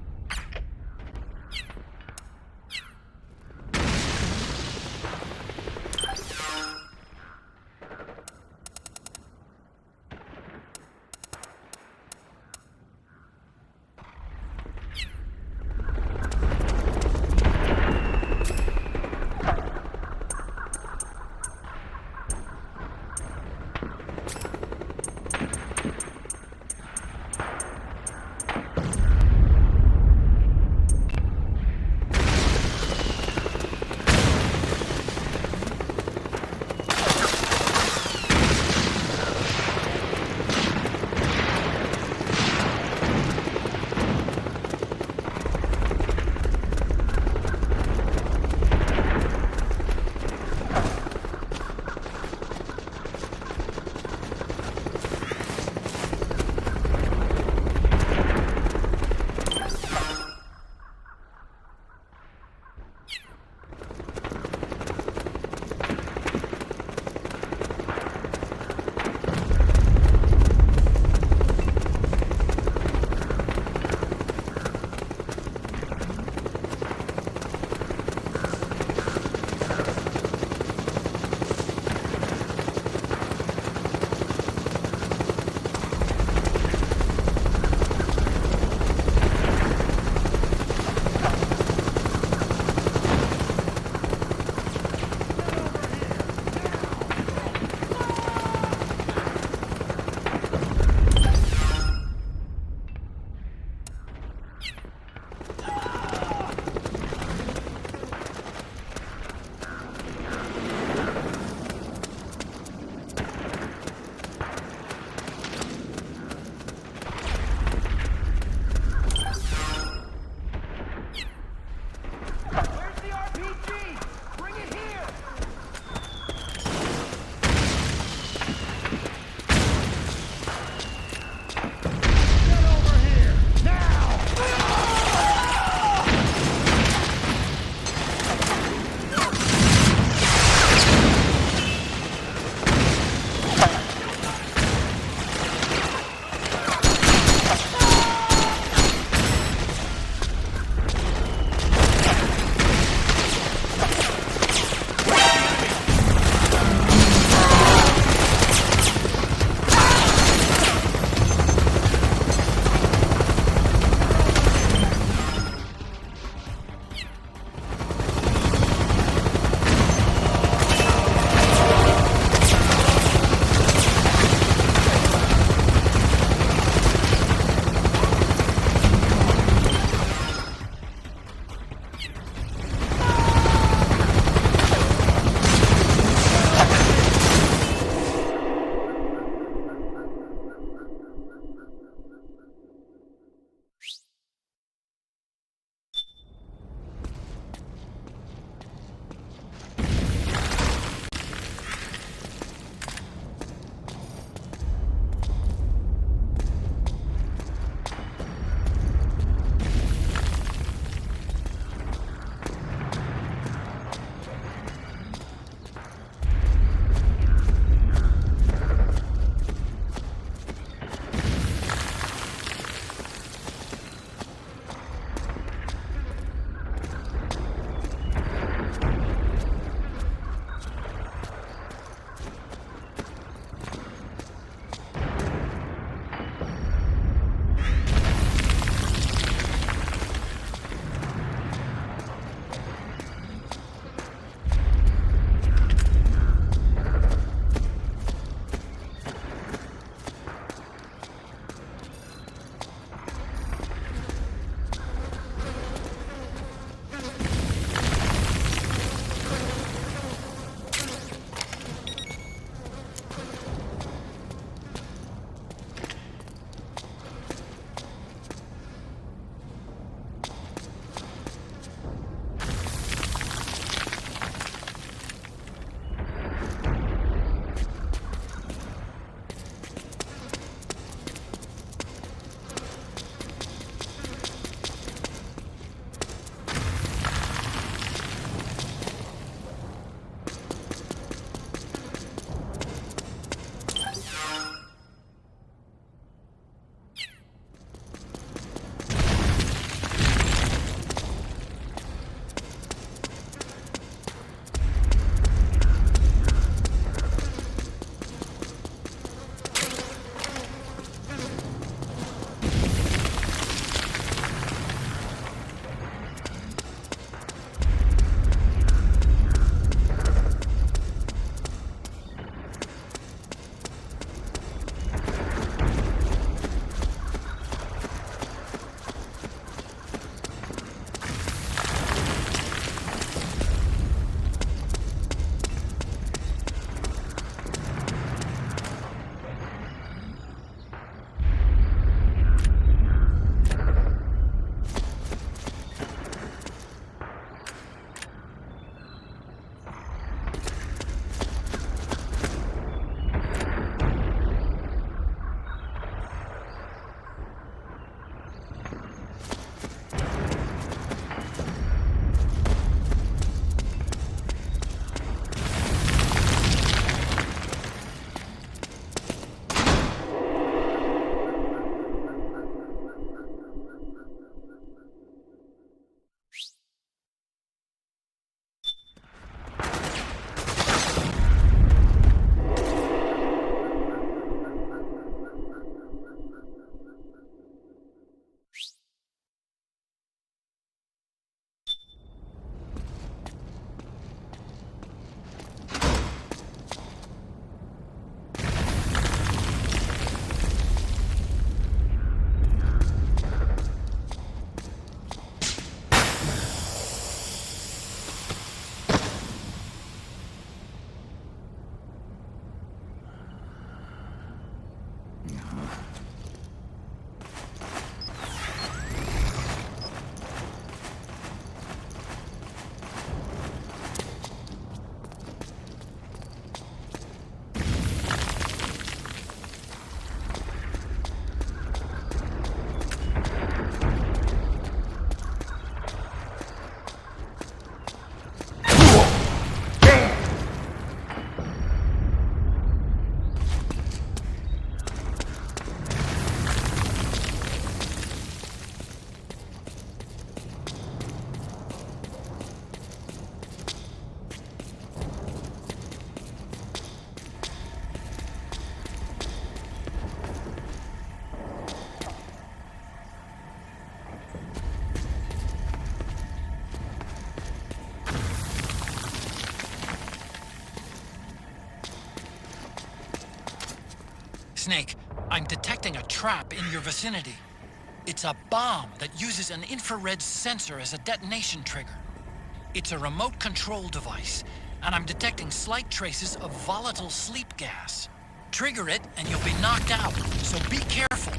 Snake, I'm detecting a trap in your vicinity. It's a bomb that uses an infrared sensor as a detonation trigger. It's a remote control device, and I'm detecting slight traces of volatile sleep gas. Trigger it, and you'll be knocked out, so be careful.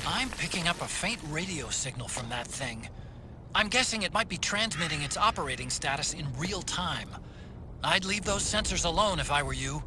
I'm picking up a faint radio signal from that thing. I'm guessing it might be transmitting its operating status in real time. I'd leave those sensors alone if I were you.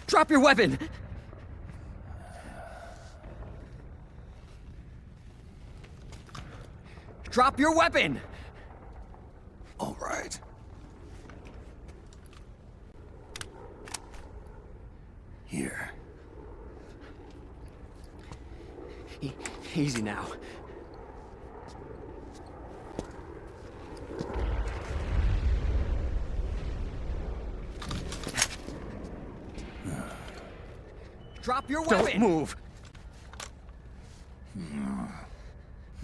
Drop your weapon! Drop your weapon! All right. Here. Easy now. Drop your weapon! Don't move!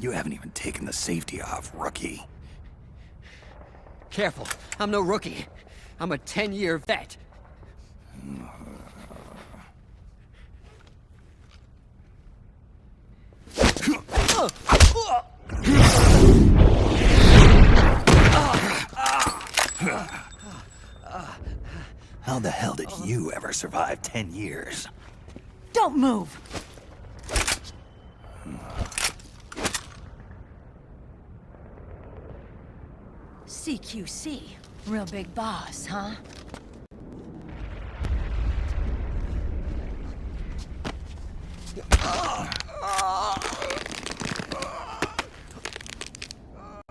You haven't even taken the safety off, rookie. Careful, I'm no rookie. I'm a 10-year vet. How the hell did you ever survive 10 years? Don't move! CQC. Real big boss, huh?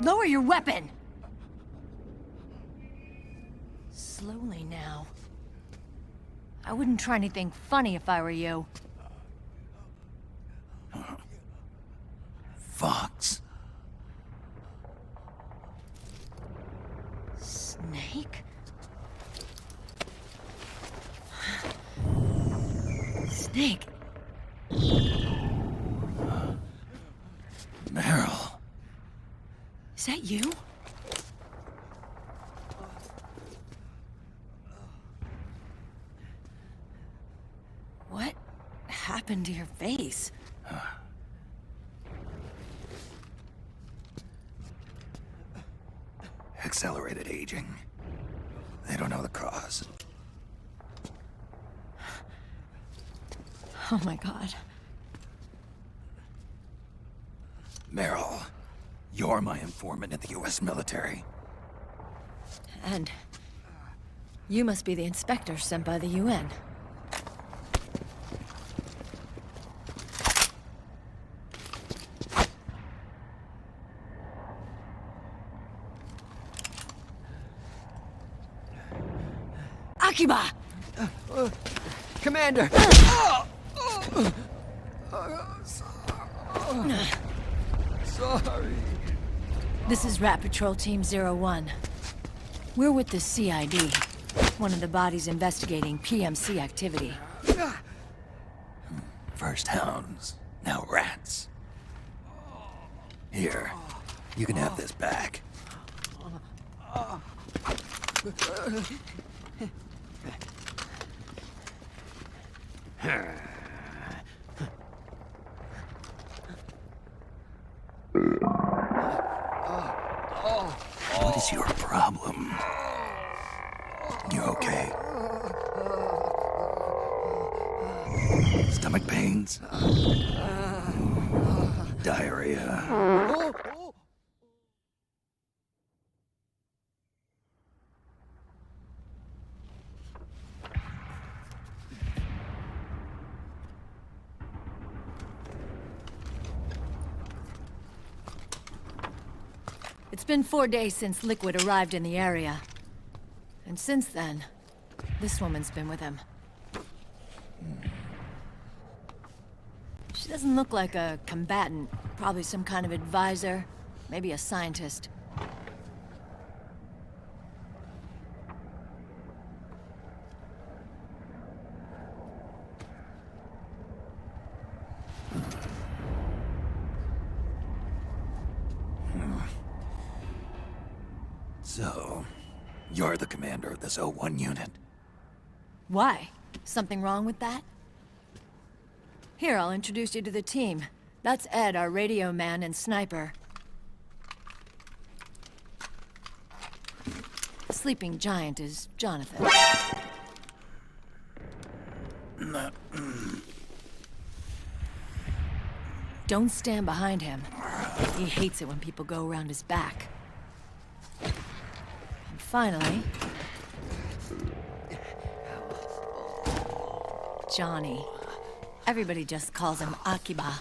Lower your weapon! Slowly now. I wouldn't try anything funny if I were you. Fox. Snake? Snake? Meryl. Is that you? happened to your face? Accelerated aging. They don't know the cause. Oh my god. Meryl, you're my informant in the U.S. military. And you must be the inspector sent by the UN. Akiba! Commander! Sorry. This is Rat Patrol Team 01. We're with the CID, one of the bodies investigating PMC activity. First hounds, now rats. Here, you can have this back. What is your problem? You okay? Stomach pains? Diarrhea? It's been 4 days since Liquid arrived in the area. And since then, this woman's been with him. She doesn't look like a combatant. Probably some kind of advisor. Maybe a scientist. So, you're the commander of this O1 unit? Why? Something wrong with that? Here, I'll introduce you to the team. That's Ed, our radio man and sniper. The sleeping giant is Jonathan. Don't stand behind him. He hates it when people go around his back. And finally... Johnny. Everybody just calls him Akiba.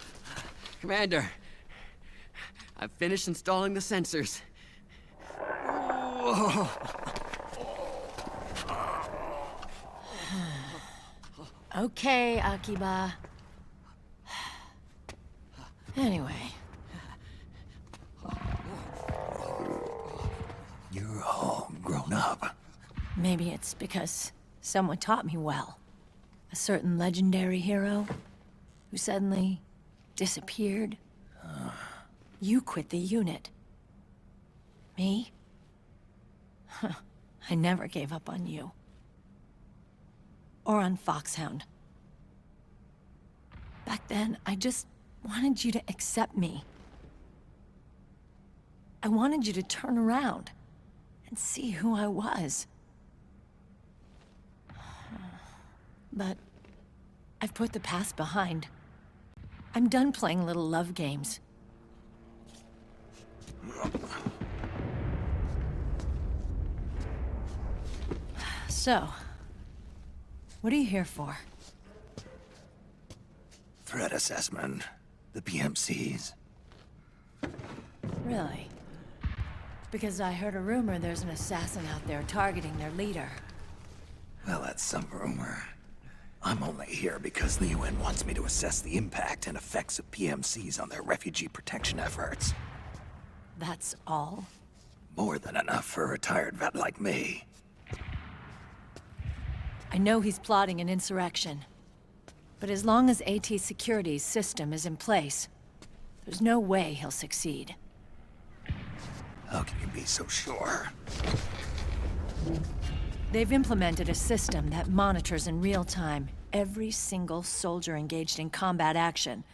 Commander, I've finished installing the sensors. Okay, Akiba. Anyway. You're all grown up. Maybe it's because someone taught me well. A certain legendary hero who suddenly disappeared. You quit the unit. Me? I never gave up on you. Or on Foxhound. Back then, I just wanted you to accept me. I wanted you to turn around and see who I was. But I've put the past behind. I'm done playing little love games. So, what are you here for? Threat assessment. The PMCs. Really? Because I heard a rumor there's an assassin out there targeting their leader. Well, that's some rumor. I'm only here because the UN wants me to assess the impact and effects of PMCs on their refugee protection efforts. That's all? More than enough for a retired vet like me. I know he's plotting an insurrection. But as long as AT Security's system is in place, there's no way he'll succeed. How can you be so sure? They've implemented a system that monitors in real time every single soldier engaged in combat action,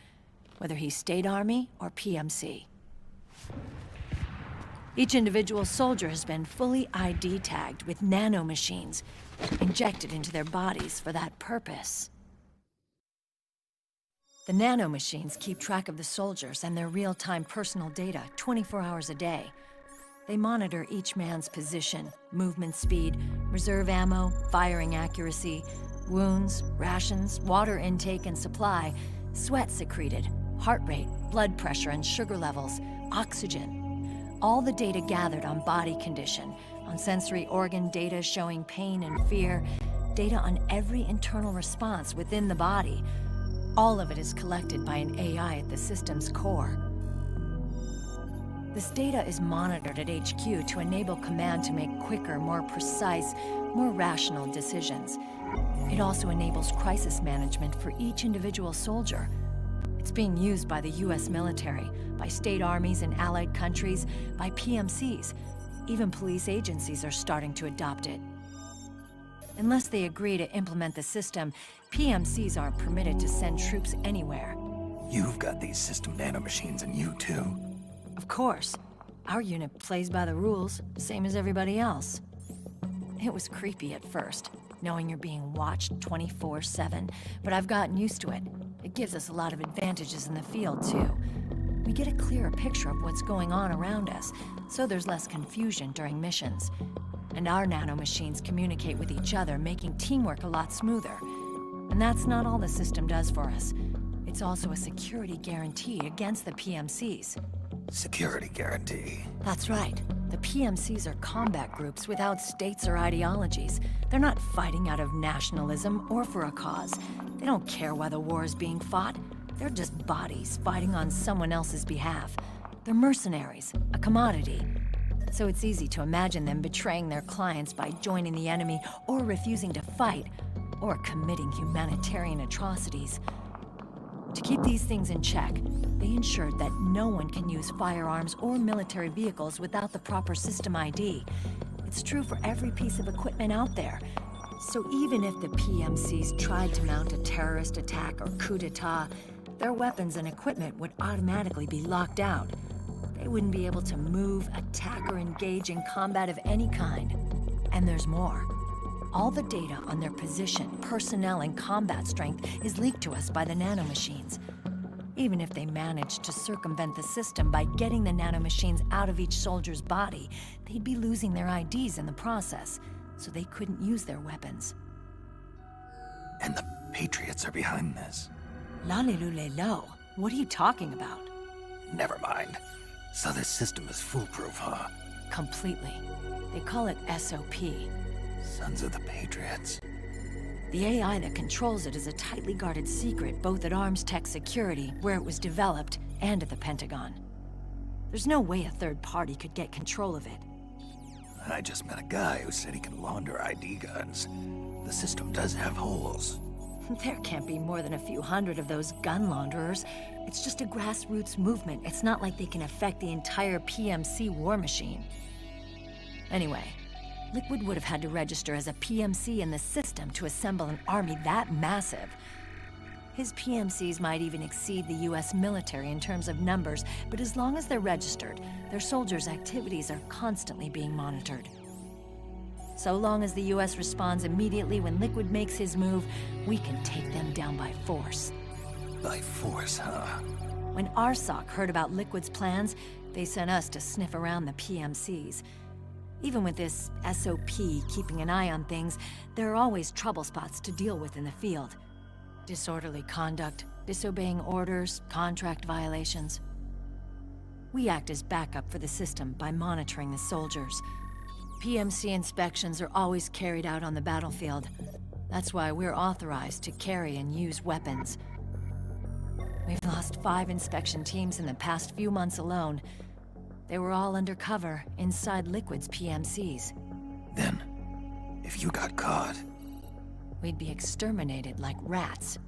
whether he's State Army or PMC. Each individual soldier has been fully ID tagged with nanomachines injected into their bodies for that purpose. The nanomachines keep track of the soldiers and their real-time personal data 24 hours a day. They monitor each man's position, movement speed, reserve ammo, firing accuracy, wounds, rations, water intake and supply, sweat secreted, heart rate, blood pressure and sugar levels, oxygen. All the data gathered on body condition, on sensory organ data showing pain and fear, data on every internal response within the body. All of it is collected by an AI at the system's core. This data is monitored at HQ to enable command to make quicker, more precise, more rational decisions. It also enables crisis management for each individual soldier. It's being used by the US military, by state armies in allied countries, by PMCs. Even police agencies are starting to adopt it. Unless they agree to implement the system, PMCs aren't permitted to send troops anywhere. You've got these system nanomachines in you too. Of course. Our unit plays by the rules, same as everybody else. It was creepy at first, knowing you're being watched 24/7, but I've gotten used to it. It gives us a lot of advantages in the field, too. We get a clearer picture of what's going on around us, so there's less confusion during missions. And our nanomachines communicate with each other, making teamwork a lot smoother. And that's not all the system does for us. It's also a security guarantee against the PMCs. Security guarantee. That's right. The PMCs are combat groups without states or ideologies. They're not fighting out of nationalism or for a cause. They don't care why the war is being fought. They're just bodies fighting on someone else's behalf. They're mercenaries, a commodity. So it's easy to imagine them betraying their clients by joining the enemy or refusing to fight, or committing humanitarian atrocities. To keep these things in check, they ensured that no one can use firearms or military vehicles without the proper system ID. It's true for every piece of equipment out there. So even if the PMCs tried to mount a terrorist attack or coup d'etat, their weapons and equipment would automatically be locked out. They wouldn't be able to move, attack, or engage in combat of any kind. And there's more. All the data on their position, personnel, and combat strength is leaked to us by the nanomachines. Even if they managed to circumvent the system by getting the nanomachines out of each soldier's body, they'd be losing their IDs in the process, so they couldn't use their weapons. And the Patriots are behind this. Lalilulelo, what are you talking about? Never mind. So this system is foolproof, huh? Completely. They call it SOP. Sons of the Patriots. The AI that controls it is a tightly guarded secret, both at Arms Tech Security, where it was developed, and at the Pentagon. There's no way a third party could get control of it. I just met a guy who said he can launder ID guns. The system does have holes. There can't be more than a few hundred of those gun launderers. It's just a grassroots movement. It's not like they can affect the entire PMC war machine. Anyway, Liquid would have had to register as a PMC in the system to assemble an army that massive. His PMCs might even exceed the US military in terms of numbers, but as long as they're registered, their soldiers' activities are constantly being monitored. So long as the US responds immediately when Liquid makes his move, we can take them down by force. By force, huh? When RSOC heard about Liquid's plans, they sent us to sniff around the PMCs. Even with this SOP keeping an eye on things, there are always trouble spots to deal with in the field. Disorderly conduct, disobeying orders, contract violations. We act as backup for the system by monitoring the soldiers. PMC inspections are always carried out on the battlefield. That's why we're authorized to carry and use weapons. We've lost 5 inspection teams in the past few months alone. They were all undercover, inside Liquid's PMCs. Then, if you got caught... we'd be exterminated like rats.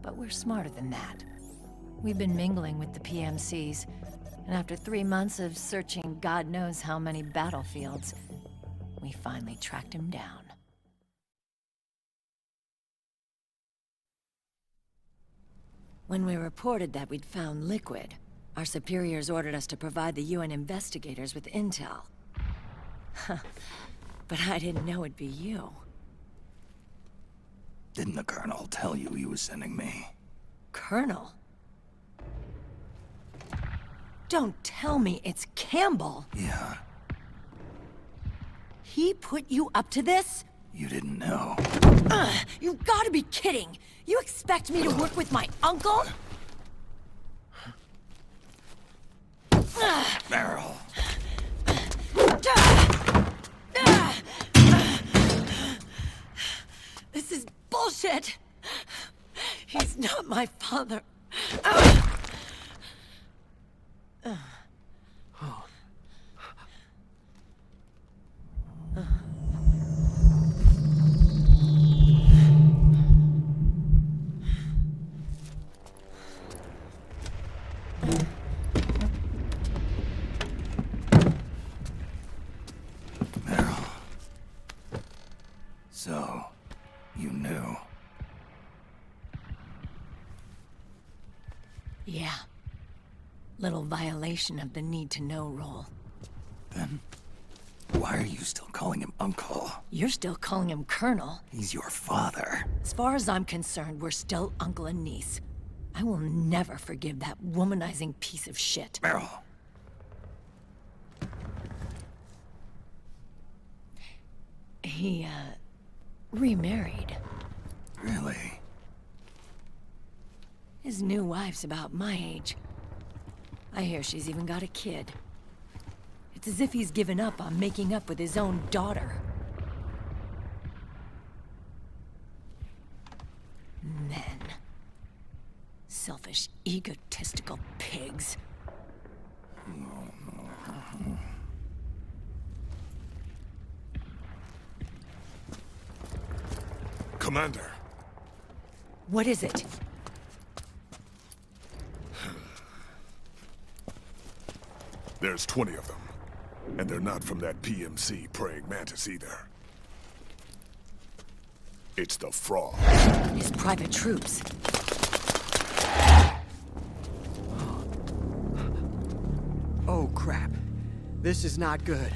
But we're smarter than that. We've been mingling with the PMCs, and after 3 months of searching God knows how many battlefields, we finally tracked him down. When we reported that we'd found liquid, our superiors ordered us to provide the UN investigators with intel. But I didn't know it'd be you. Didn't the Colonel tell you he was sending me? Colonel? Don't tell me it's Campbell. Yeah. He put you up to this? You didn't know. You've got to be kidding! You expect me to work with my uncle? Meryl. This is bullshit! He's not my father. So, you knew. Yeah. Little violation of the need-to-know rule. Then, why are you still calling him Uncle? You're still calling him Colonel. He's your father. As far as I'm concerned, we're still uncle and niece. I will never forgive that womanizing piece of shit. Meryl. He, remarried. Really? His new wife's about my age. I hear she's even got a kid. It's as if he's given up on making up with his own daughter. Men. Selfish, egotistical pigs. Commander. What is it? There's 20 of them. And they're not from that PMC praying mantis either. It's the Frog. His private troops. Oh, crap. This is not good.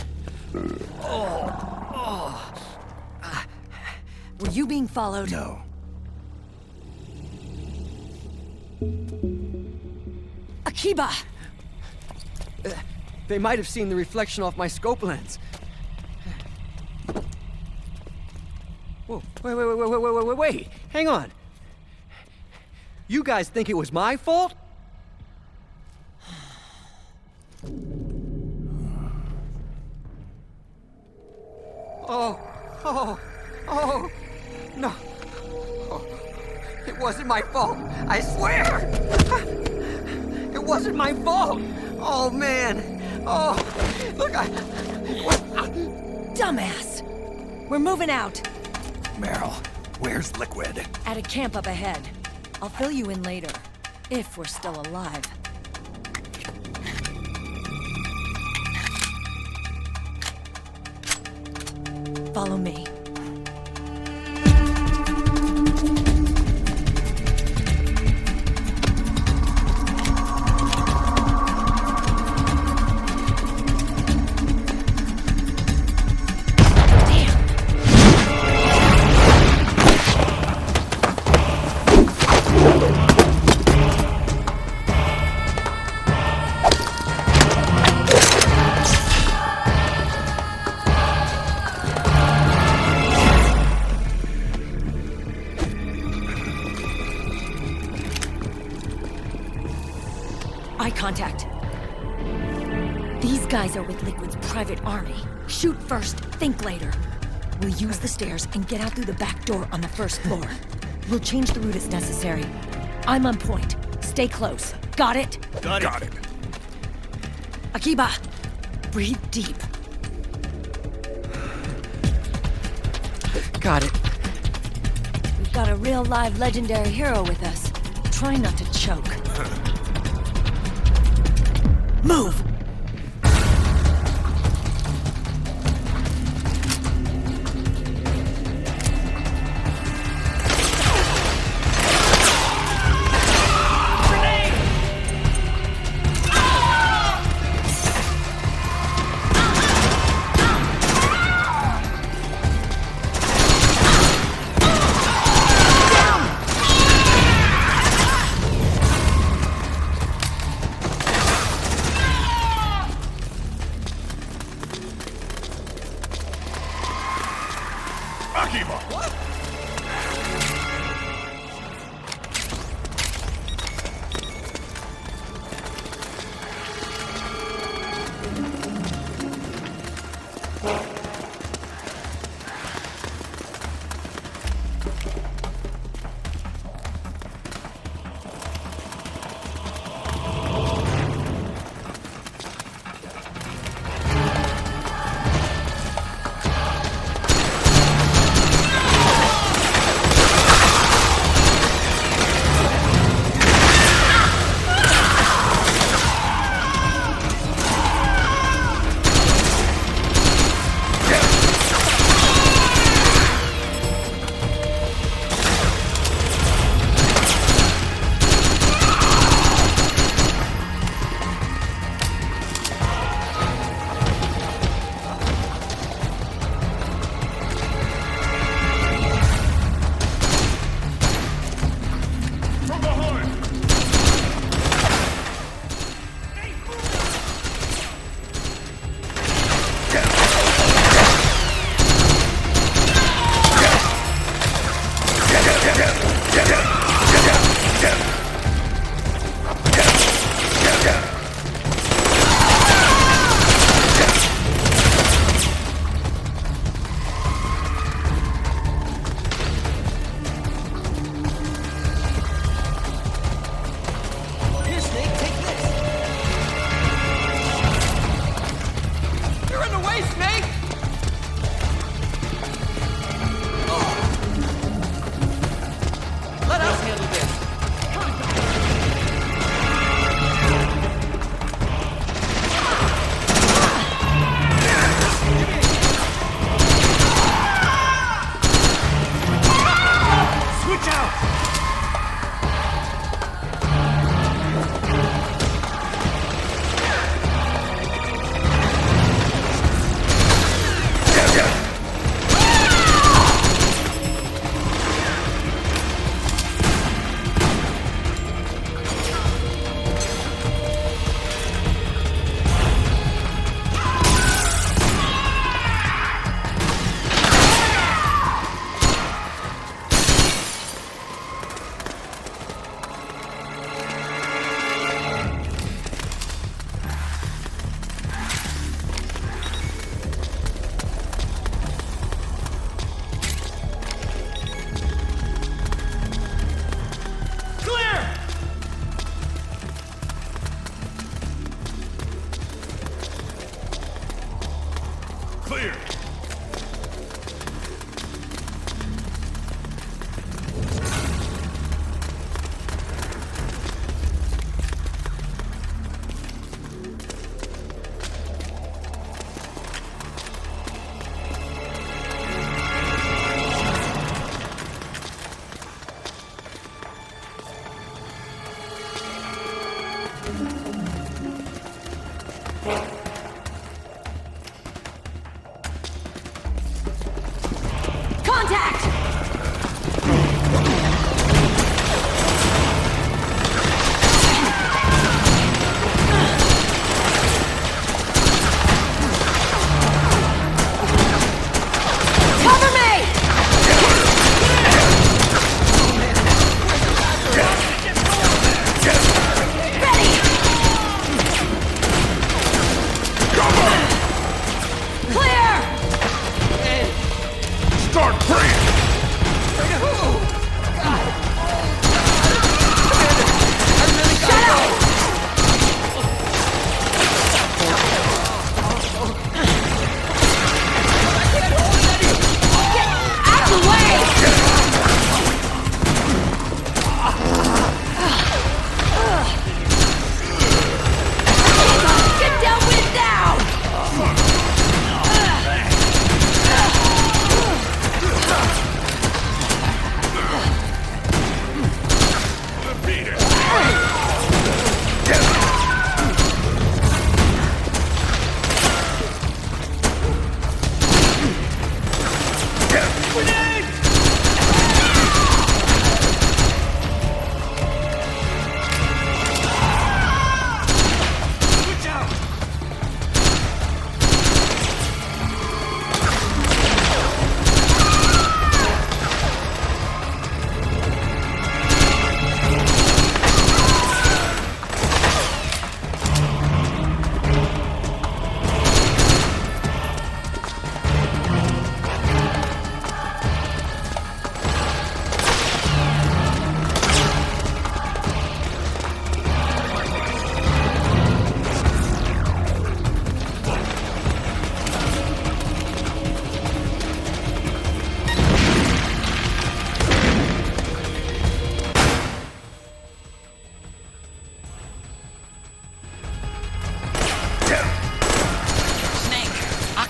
Were you being followed? No. Akiba! They might have seen the reflection off my scope lens. Whoa, wait. Hang on. You guys think it was my fault? Oh, no. Oh, it wasn't my fault, I swear! It wasn't my fault! Oh, man! Oh, look, Dumbass! We're moving out. Meryl, where's Liquid? At a camp up ahead. I'll fill you in later. If we're still alive. Follow me. Eye contact. These guys are with Liquid's private army. Shoot first, think later. We'll use the stairs and get out through the back door on the first floor. We'll change the route as necessary. I'm on point. Stay close. Got it? Got it. Akiba, breathe deep. got it. We've got a real live legendary hero with us. Try not to choke. Move! talking about? What?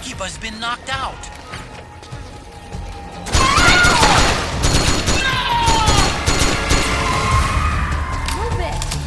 Akiba's been knocked out. Move it!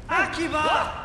Akiba!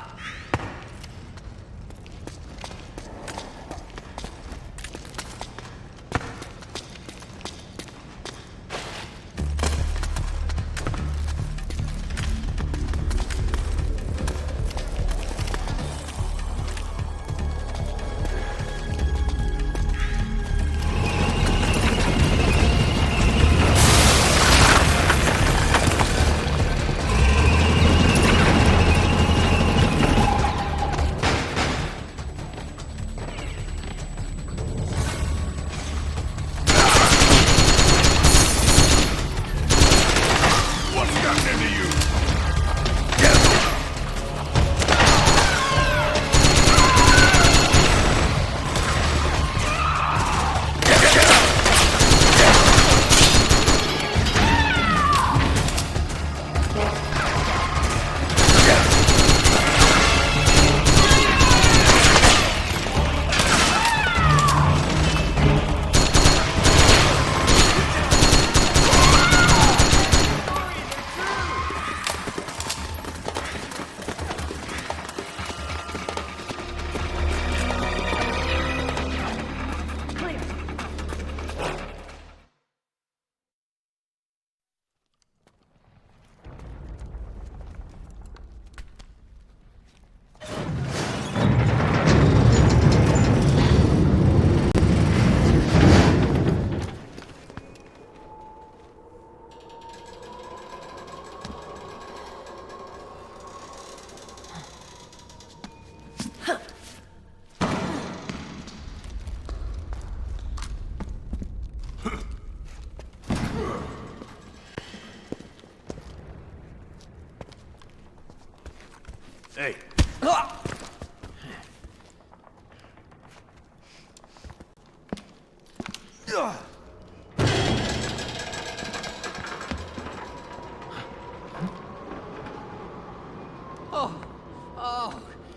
Hey. Oh.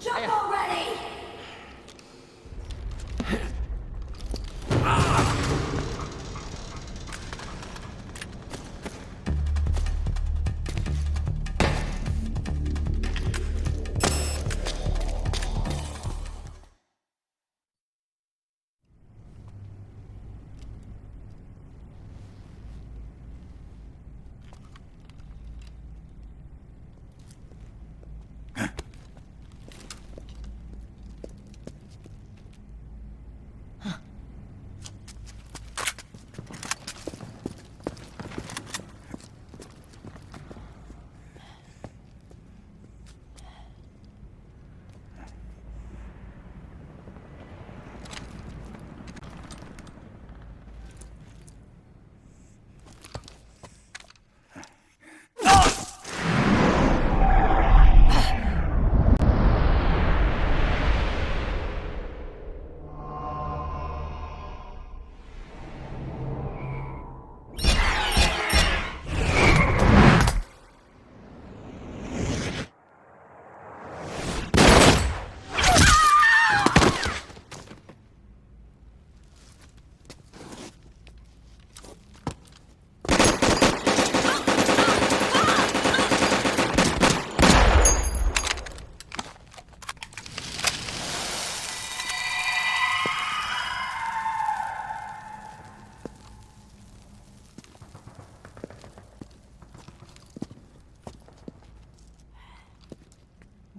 Jump already!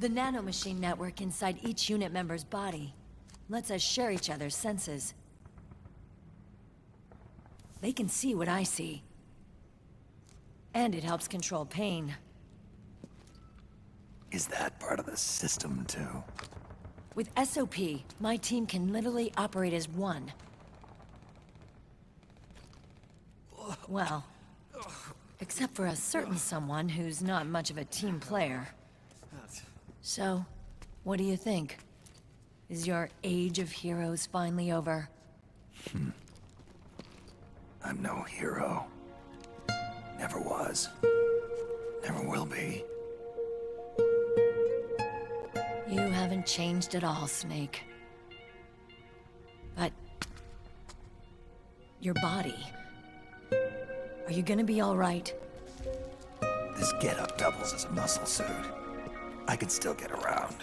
The nanomachine network inside each unit member's body lets us share each other's senses. They can see what I see. And it helps control pain. Is that part of the system, too? With SOP, my team can literally operate as one. Well, except for a certain someone who's not much of a team player. So, what do you think? Is your age of heroes finally over? I'm no hero. Never was. Never will be. You haven't changed at all, Snake. But... your body... are you gonna be all right? This getup doubles as a muscle suit. I can still get around.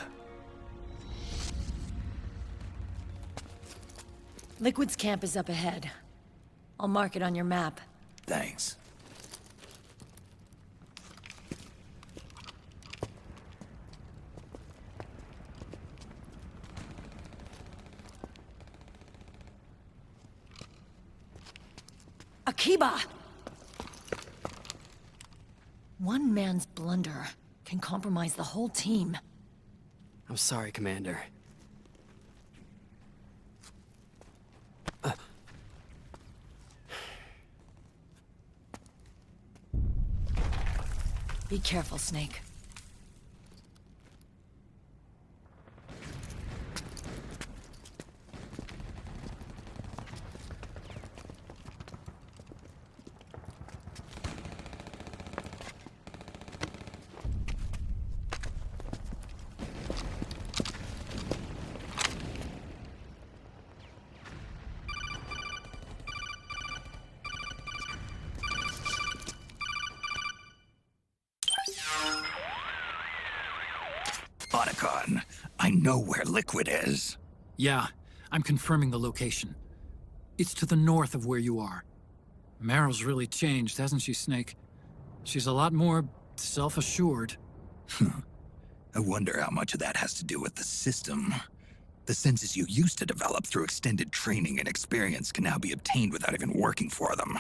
Liquid's camp is up ahead. I'll mark it on your map. Thanks. Akiba! One man's blunder can compromise the whole team. I'm sorry, Commander. Be careful, Snake. Otacon, I know where Liquid is. Yeah, I'm confirming the location. It's to the north of where you are. Meryl's really changed, hasn't she, Snake? She's a lot more self-assured. I wonder how much of that has to do with the system. The senses you used to develop through extended training and experience can now be obtained without even working for them.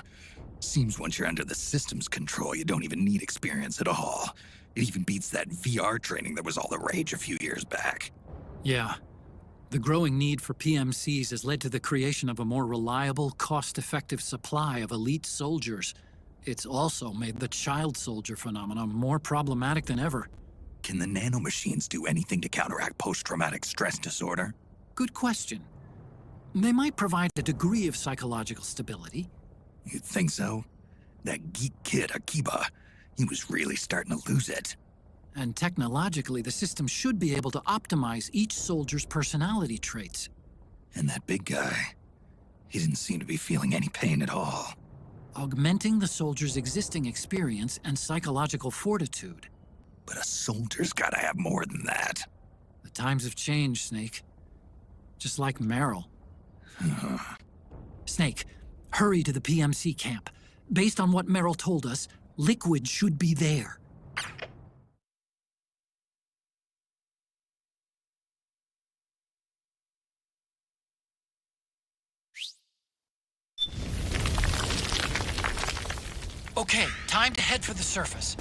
Seems once you're under the system's control, you don't even need experience at all. It even beats that VR training that was all the rage a few years back. Yeah. The growing need for PMCs has led to the creation of a more reliable, cost-effective supply of elite soldiers. It's also made the child soldier phenomenon more problematic than ever. Can the nanomachines do anything to counteract post-traumatic stress disorder? Good question. They might provide a degree of psychological stability. You'd think so? That geek kid, Akiba, he was really starting to lose it. And technologically, the system should be able to optimize each soldier's personality traits. And that big guy, he didn't seem to be feeling any pain at all. Augmenting the soldier's existing experience and psychological fortitude. But a soldier's gotta have more than that. The times have changed, Snake. Just like Meryl. Snake, hurry to the PMC camp. Based on what Meryl told us, Liquid should be there. Okay, time to head for the surface.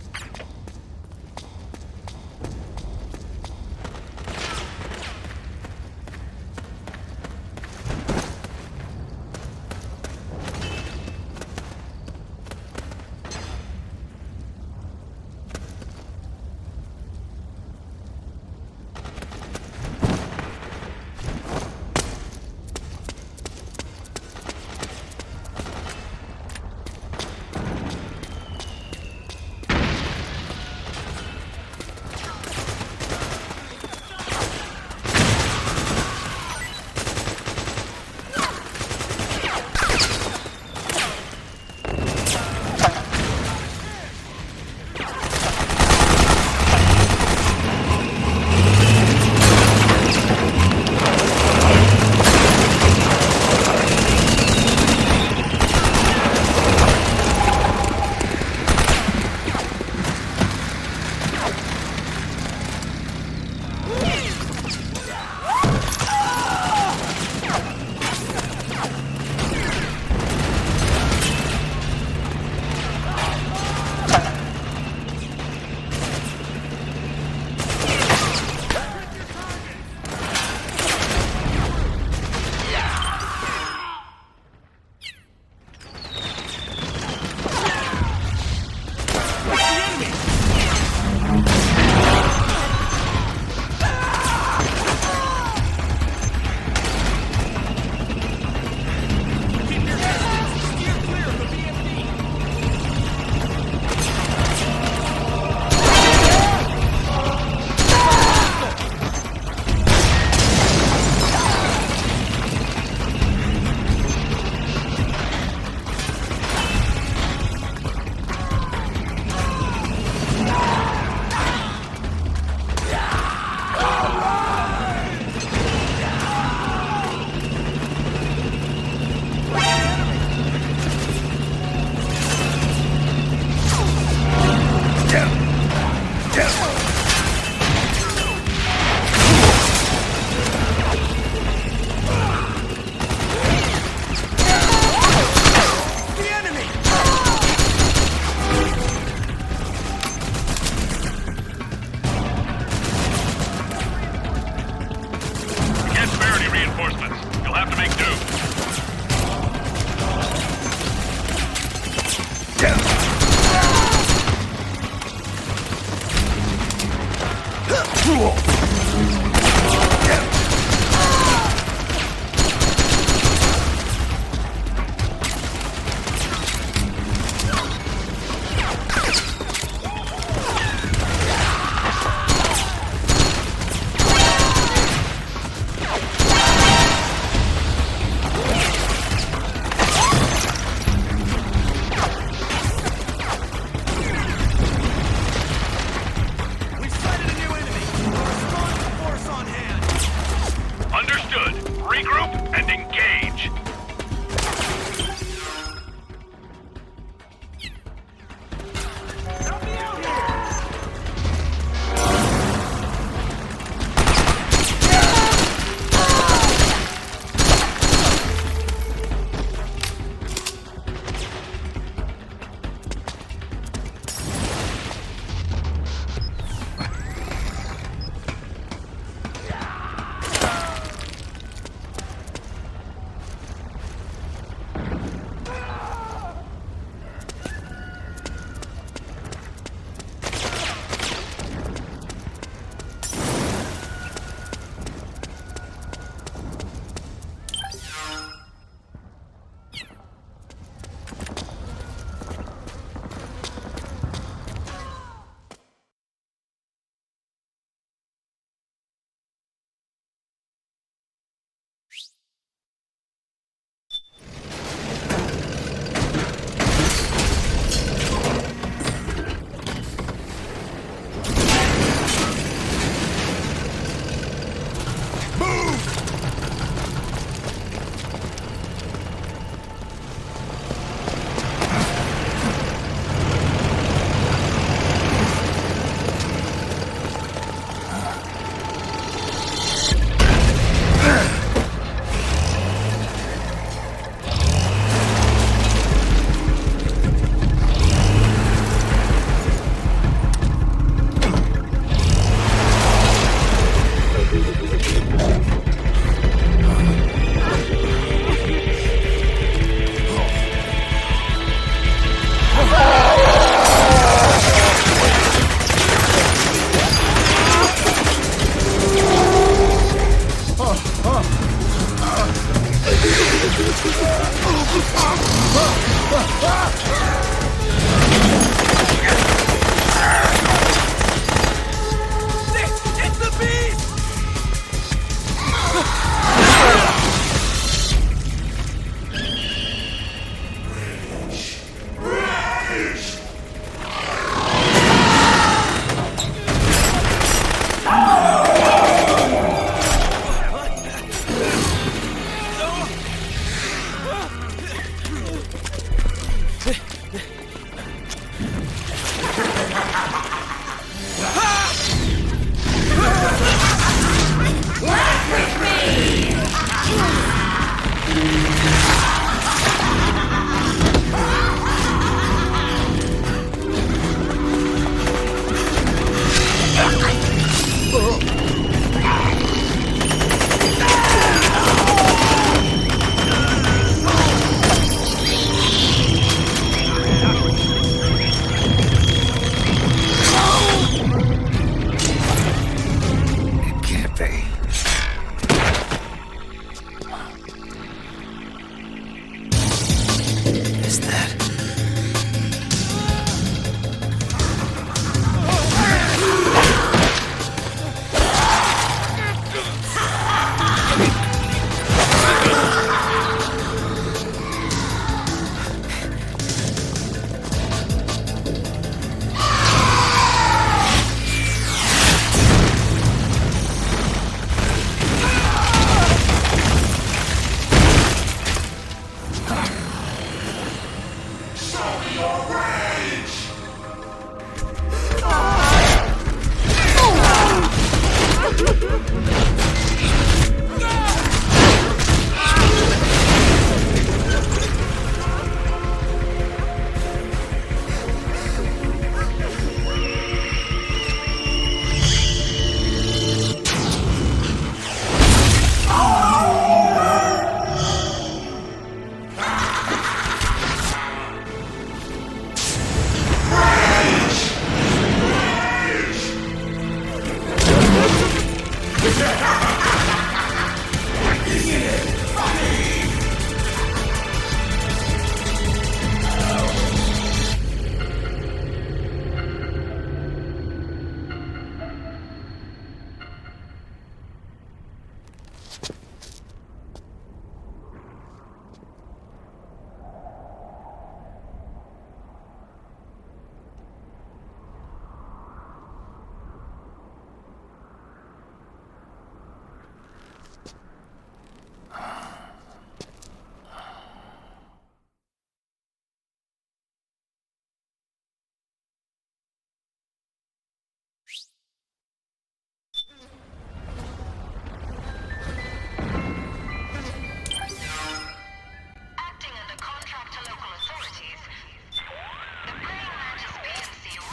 We've sighted a new enemy.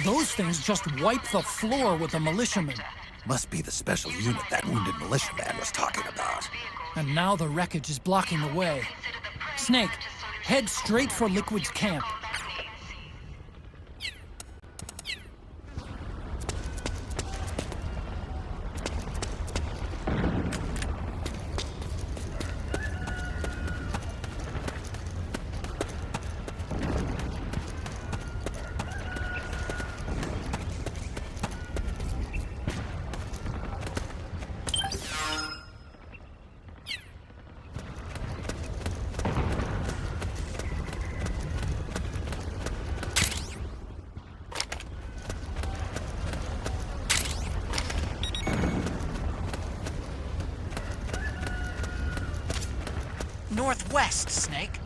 Those things just wipe the floor with the militiamen. Must be the special unit that wounded militiaman was talking about. And now the wreckage is blocking the way. Snake, head straight for Liquid's camp. Northwest, Snake.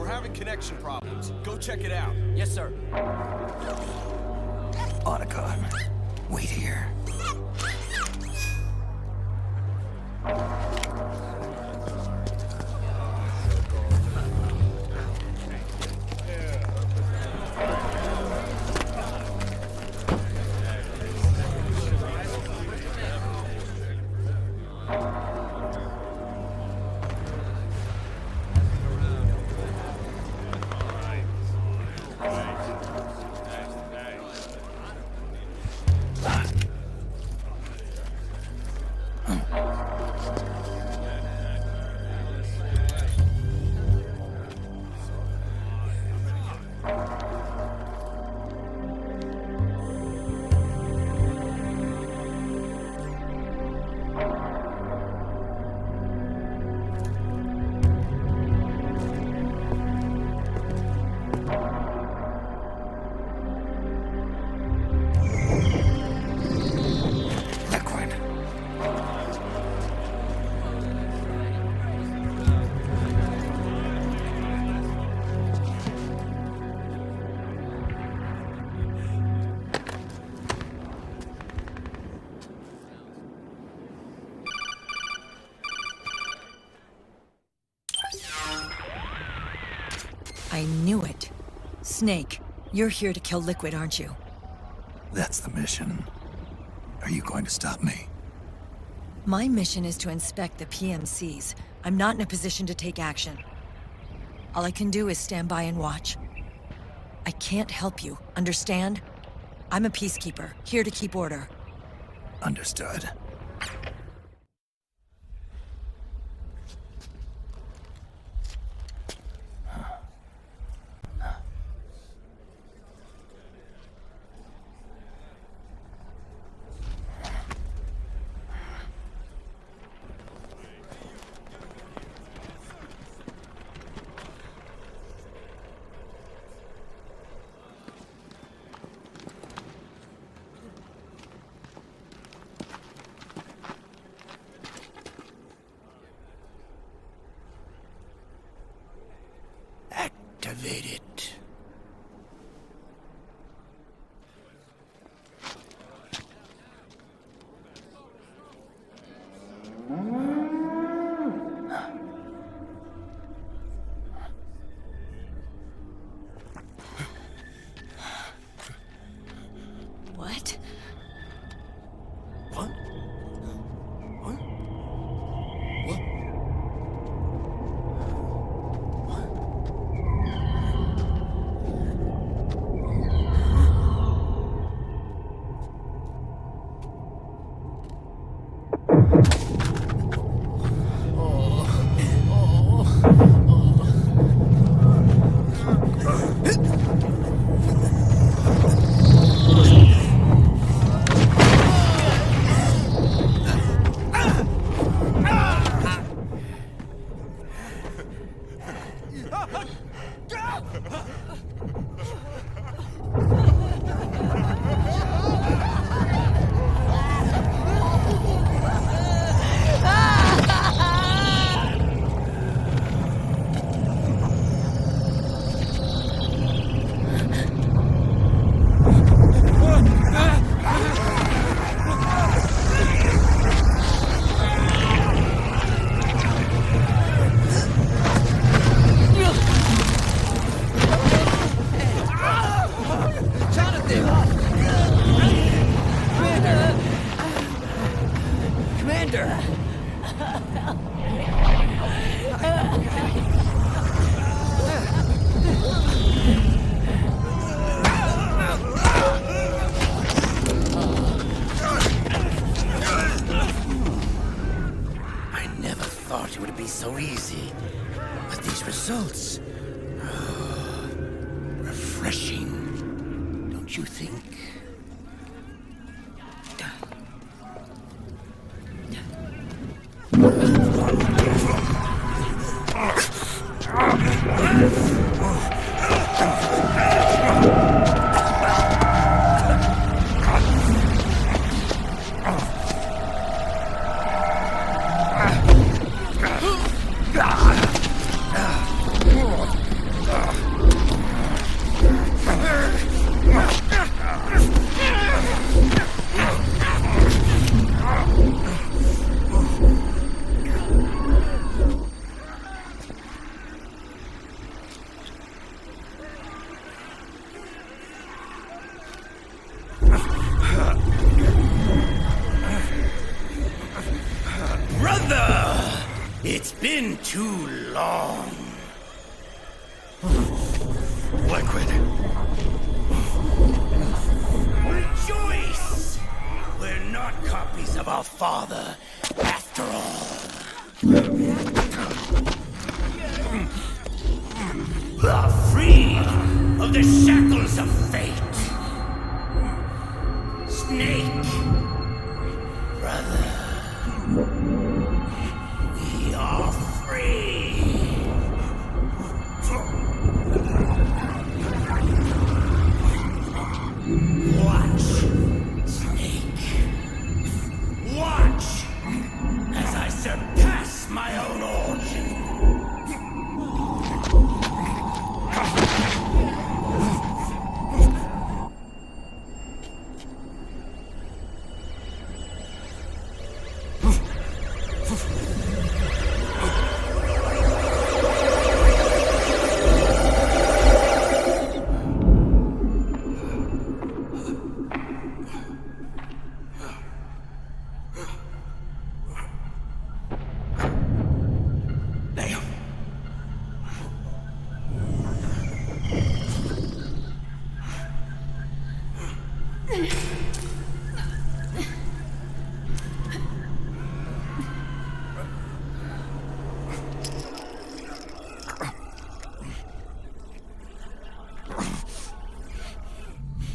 We're having connection problems. Go check it out. Yes, sir. Otacon, wait here. I knew it. Snake, you're here to kill Liquid, aren't you? That's the mission. Are you going to stop me? My mission is to inspect the PMCs. I'm not in a position to take action. All I can do is stand by and watch. I can't help you, understand? I'm a peacekeeper, here to keep order. Understood. Activate it. What? What? What? It would be so easy. But these results... refreshing, don't you think? too long. Liquid. Rejoice! We're not copies of our father, after all. We are free of the shackles of fate. Snake, brother, we are free. Watch, Snake. Watch as I surpass my own origin.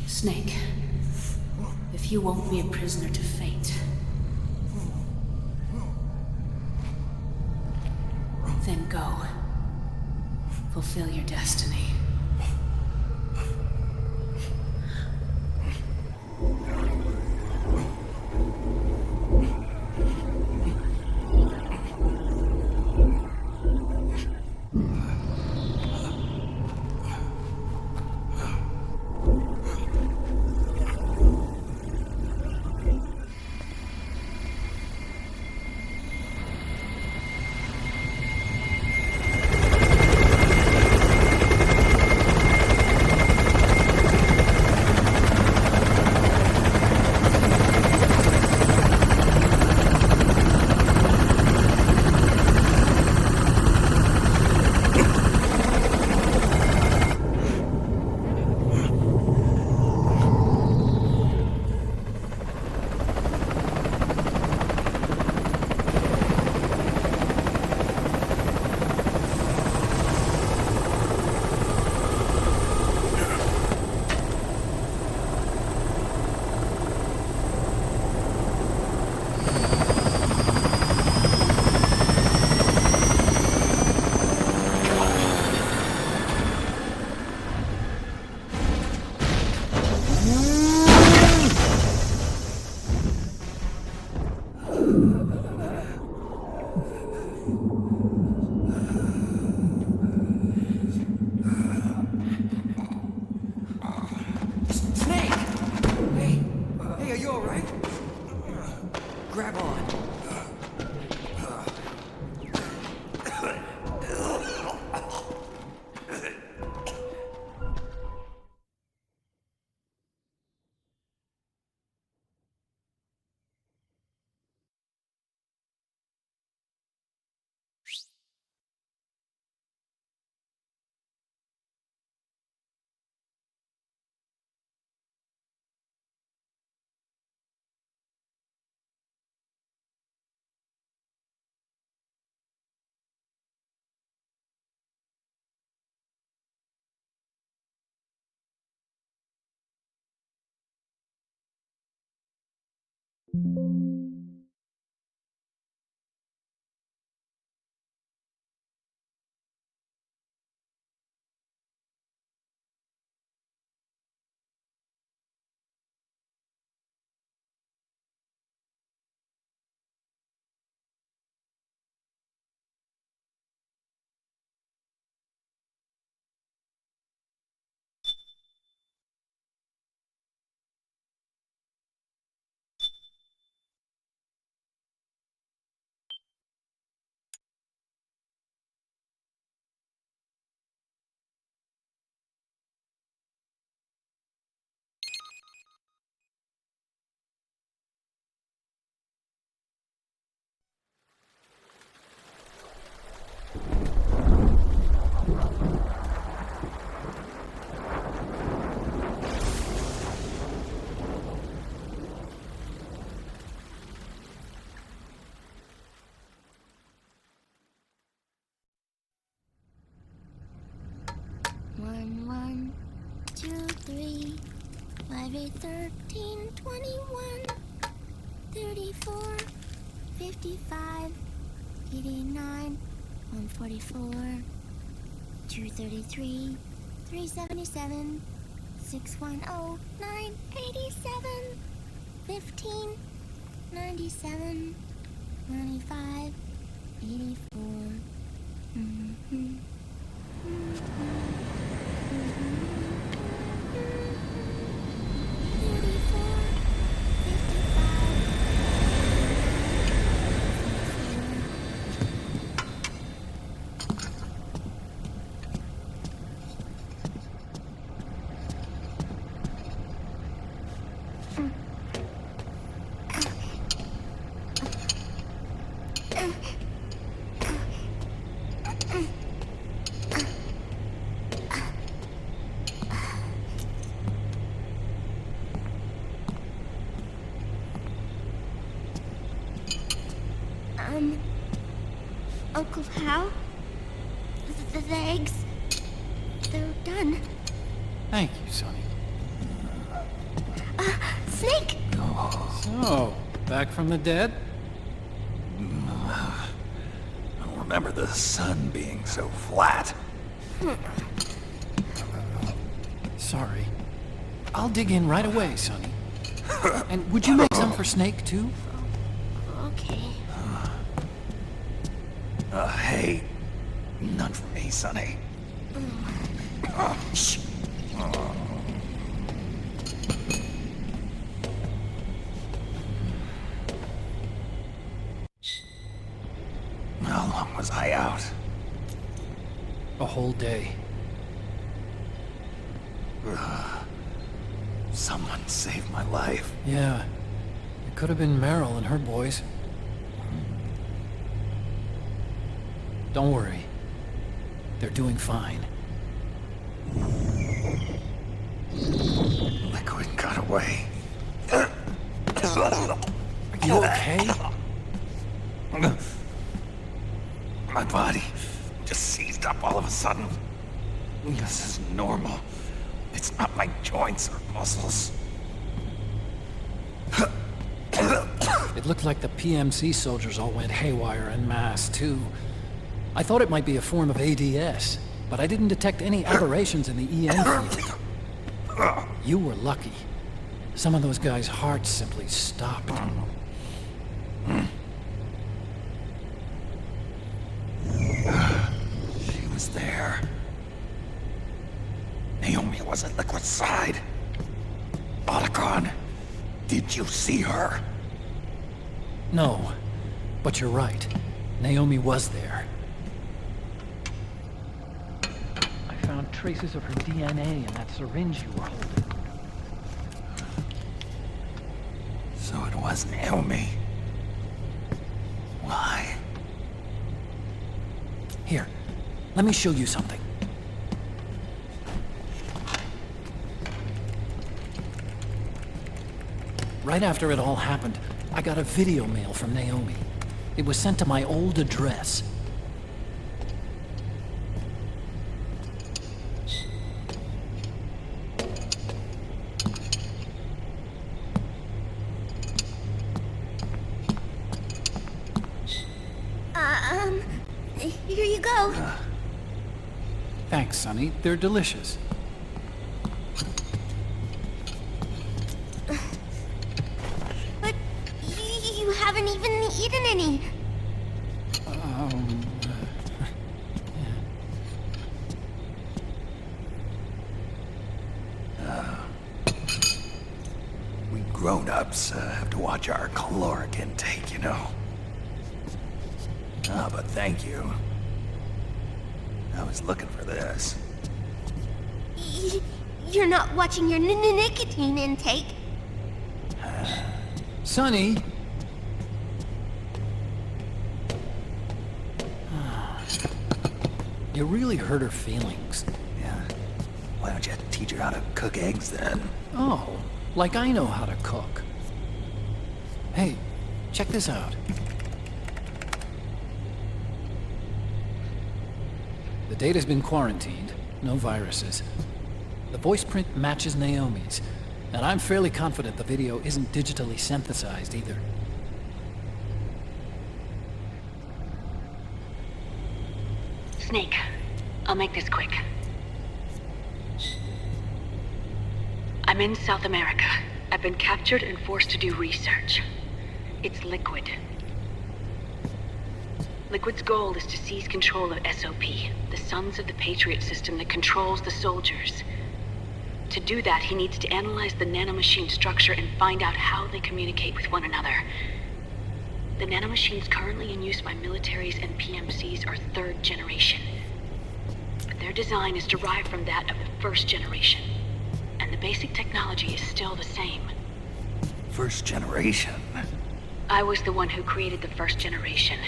Snake, if you won't be a prisoner to fate, then go. Fulfill your destiny. 5, 8, 13, 21, 34, 55, 89, 144, 233, 377, 610, 987, 15, 97, 95, 84. Uncle Hal? The eggs? They're done. Thank you, Sonny. Snake! So, back from the dead? I don't remember the sun being so flat. Sorry. I'll dig in right away, Sonny. And would you make some for Snake, too? Okay. Hey, none for me, Sonny. How long was I out? A whole day. Someone saved my life. Yeah. It could have been Meryl and her boys. Don't worry. They're doing fine. Liquid got away. Are you okay? My body just seized up all of a sudden. This is normal. It's not my joints or muscles. It looked like the PMC soldiers all went haywire en masse, too. I thought it might be a form of ADS, but I didn't detect any aberrations in the EM field. You were lucky. Some of those guys' hearts simply stopped. She was there. Naomi was at Liquid's side. Otacon, did you see her? No, but you're right. Naomi was there. I found traces of her DNA in that syringe you were holding. So it was Naomi. Why? Here, let me show you something. Right after it all happened, I got a video mail from Naomi. It was sent to my old address. Here you go. Thanks, Sonny. They're delicious. But you haven't even eaten any. We grown-ups have to watch our caloric intake, you know. But thank you. I was looking for this. You're not watching your nicotine intake. Sonny! You really hurt her feelings. Yeah. Why don't you teach her how to cook eggs then? Oh, like I know how to cook. Hey, check this out. The data's been quarantined, no viruses. The voice print matches Naomi's. And I'm fairly confident the video isn't digitally synthesized either. Snake, I'll make this quick. I'm in South America. I've been captured and forced to do research. It's Liquid. Liquid's goal is to seize control of SOP, the Sons of the Patriot system that controls the soldiers. To do that, he needs to analyze the nanomachine structure and find out how they communicate with one another. The nanomachines currently in use by militaries and PMCs are third generation. But their design is derived from that of the first generation. And the basic technology is still the same. First generation? I was the one who created the first generation.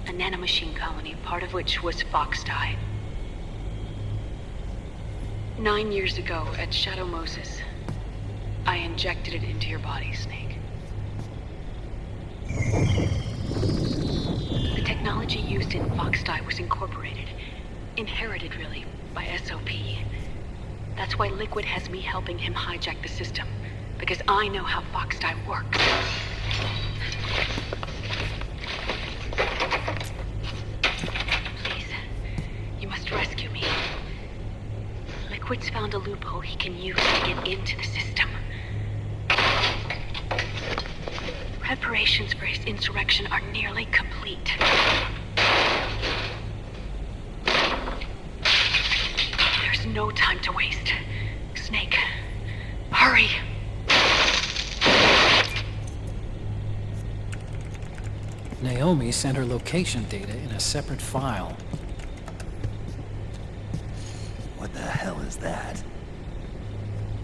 A nanomachine colony, part of which was Foxdie. 9 years ago, at Shadow Moses, I injected it into your body, Snake. The technology used in Foxdie was incorporated, inherited really, by SOP. That's why Liquid has me helping him hijack the system, because I know how Foxdie works. Please, you must rescue me. Liquid's found a loophole he can use to get into the system. Preparations for his insurrection are nearly complete. There's no time to waste. Snake, hurry! Naomi sent her location data in a separate file. What the hell is that?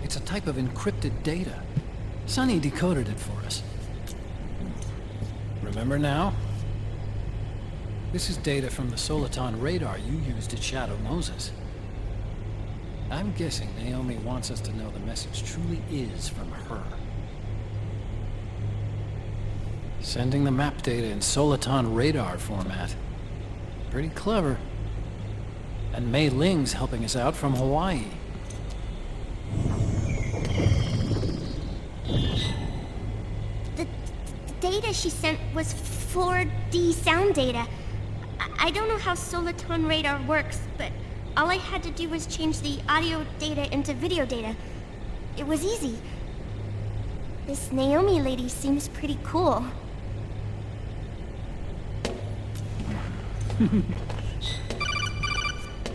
It's a type of encrypted data. Sonny decoded it for us. Remember now? This is data from the Soliton radar you used at Shadow Moses. I'm guessing Naomi wants us to know the message truly is from her. Sending the map data in Soliton radar format. Pretty clever. And Mei Ling's helping us out from Hawaii. The data she sent was 4D sound data. I don't know how Soliton radar works, but all I had to do was change the audio data into video data. It was easy. This Naomi lady seems pretty cool.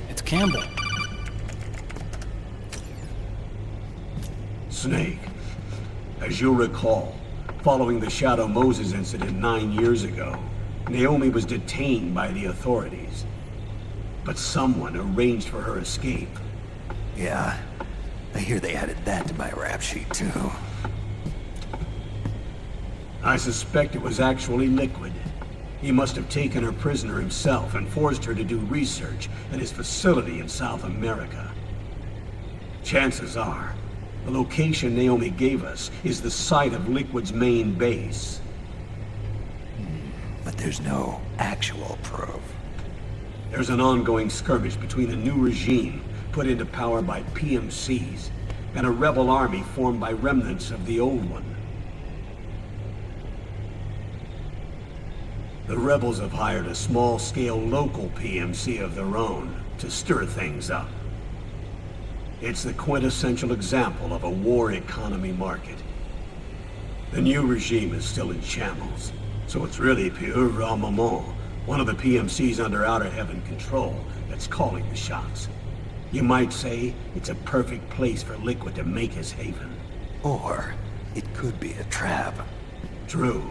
It's Campbell. Snake, as you'll recall, following the Shadow Moses incident 9 years ago, Naomi was detained by the authorities. But someone arranged for her escape. Yeah, I hear they added that to my rap sheet too. I suspect it was actually Liquid. He must have taken her prisoner himself and forced her to do research at his facility in South America. Chances are, the location Naomi gave us is the site of Liquid's main base. But there's no actual proof. There's an ongoing skirmish between a new regime put into power by PMCs and a rebel army formed by remnants of the old one. The rebels have hired a small-scale local PMC of their own to stir things up. It's the quintessential example of a war economy market. The new regime is still in shambles, so it's really Pure Maman, one of the PMCs under Outer Heaven control, that's calling the shots. You might say it's a perfect place for Liquid to make his haven. Or it could be a trap. True,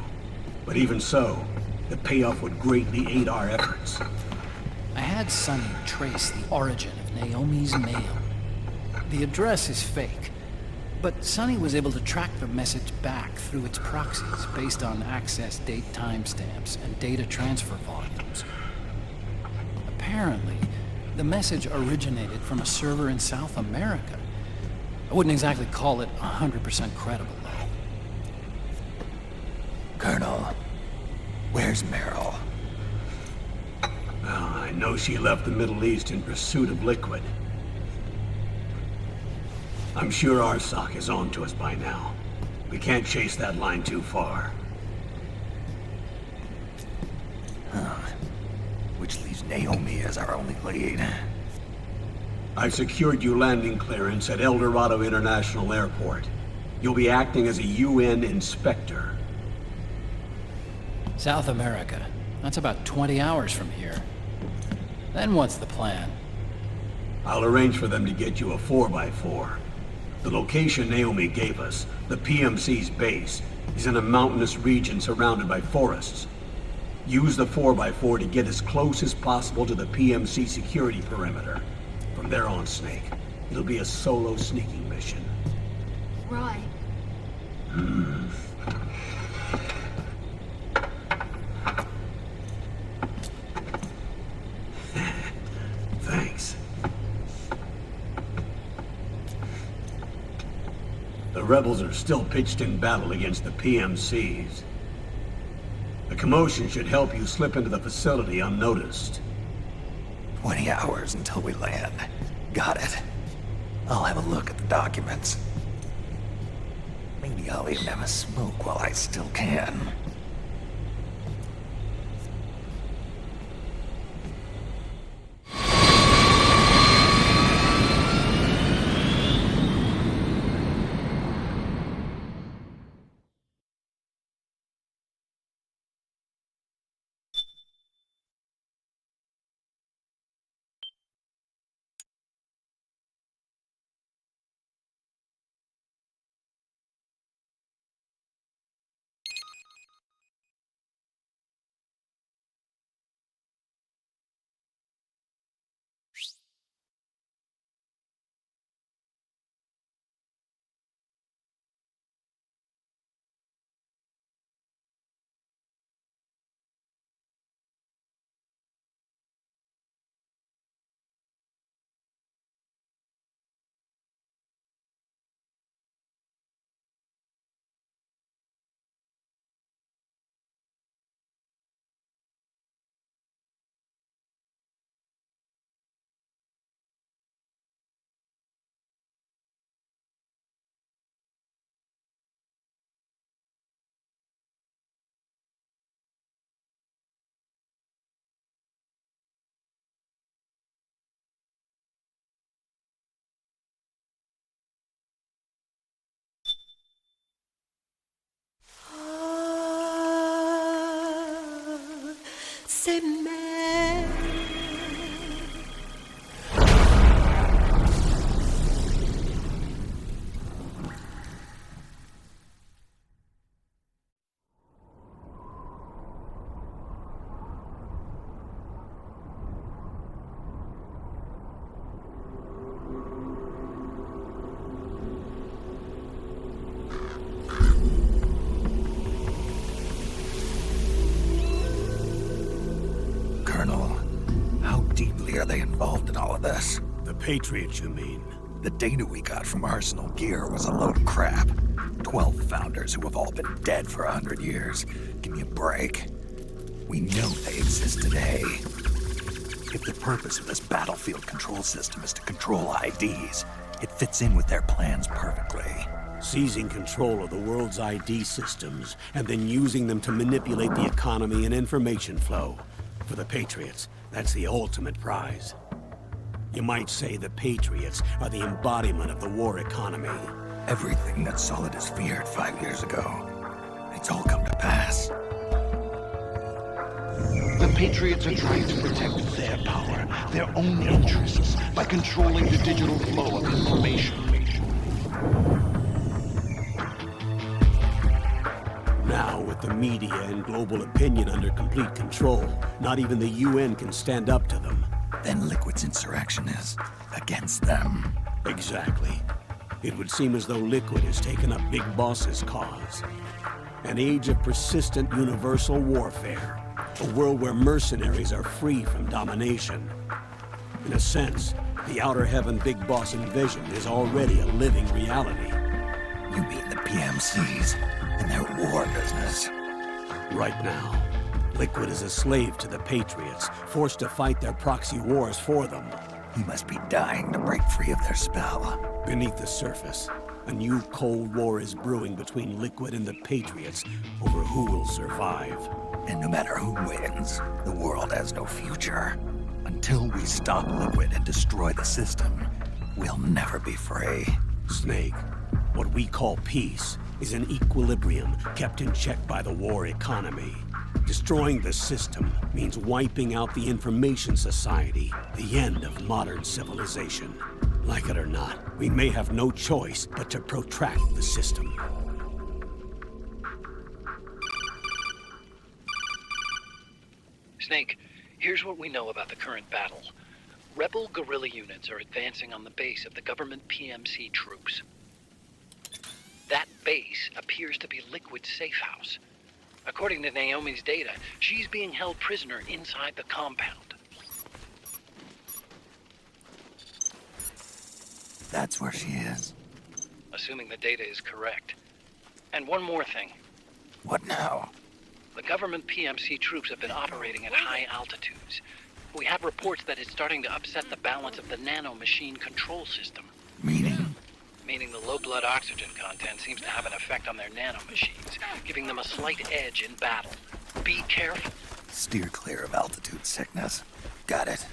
but even so, the payoff would greatly aid our efforts. I had Sonny trace the origin of Naomi's mail. The address is fake, but Sonny was able to track the message back through its proxies based on access date timestamps and data transfer volumes. Apparently, the message originated from a server in South America. I wouldn't exactly call it 100% credible, though. Colonel, where's Meryl? Well, I know she left the Middle East in pursuit of Liquid. I'm sure RSOC is on to us by now. We can't chase that line too far. Which leaves Naomi as our only lead. I've secured you landing clearance at El Dorado International Airport. You'll be acting as a UN inspector. South America. That's about 20 hours from here. Then what's the plan? I'll arrange for them to get you a 4x4. The location Naomi gave us, the PMC's base, is in a mountainous region surrounded by forests. Use the 4x4 to get as close as possible to the PMC security perimeter. From there on, Snake, it'll be a solo sneaking mission. Right. Thanks. The rebels are still pitched in battle against the PMCs. The commotion should help you slip into the facility unnoticed. 20 hours until we land. Got it. I'll have a look at the documents. Maybe I'll even have a smoke while I still can. Are they involved in all of this? The Patriots, you mean? The data we got from Arsenal Gear was a load of crap. 12 founders who have all been dead for 100 years. Give me a break. We know they exist today. If the purpose of this battlefield control system is to control IDs, it fits in with their plans perfectly. Seizing control of the world's ID systems, and then using them to manipulate the economy and information flow. For the Patriots, that's the ultimate prize. You might say the Patriots are the embodiment of the war economy. Everything that Solidus feared 5 years ago, it's all come to pass. The Patriots are trying to protect their power, their own interests, by controlling the digital flow of information. Now, with the media and global opinion under complete control, not even the UN can stand up to them. Then Liquid's insurrection is against them. Exactly. It would seem as though Liquid has taken up Big Boss's cause. An age of persistent universal warfare. A world where mercenaries are free from domination. In a sense, the Outer Heaven Big Boss envisioned is already a living reality. You mean the PMCs and their war business? Right now, Liquid is a slave to the Patriots, forced to fight their proxy wars for them. He must be dying to break free of their spell. Beneath the surface, a new Cold War is brewing between Liquid and the Patriots over who will survive. And no matter who wins, the world has no future. Until we stop Liquid and destroy the system, we'll never be free. Snake, what we call peace is an equilibrium kept in check by the war economy. Destroying the system means wiping out the information society, the end of modern civilization. Like it or not, we may have no choice but to protract the system. Snake, here's what we know about the current battle. Rebel guerrilla units are advancing on the base of the government PMC troops. That base appears to be Liquid's safe house. According to Naomi's data, she's being held prisoner inside the compound. That's where she is. Assuming the data is correct. And one more thing. What now? The government PMC troops have been operating at high altitudes. We have reports that it's starting to upset the balance of the nanomachine control system. Meaning? Meaning the low blood oxygen content seems to have an effect on their nanomachines, giving them a slight edge in battle. Be careful. Steer clear of altitude sickness. Got it.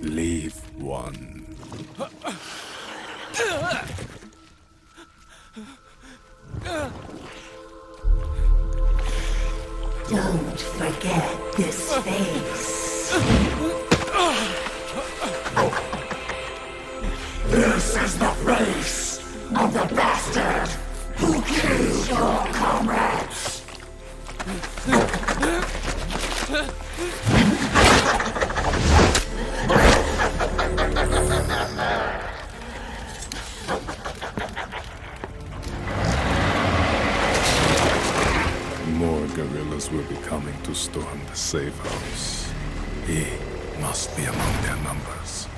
Leave one. Don't forget this face. This is the face of the bastard who killed your comrades. More guerrillas will be coming to storm the safe house. He must be among their numbers.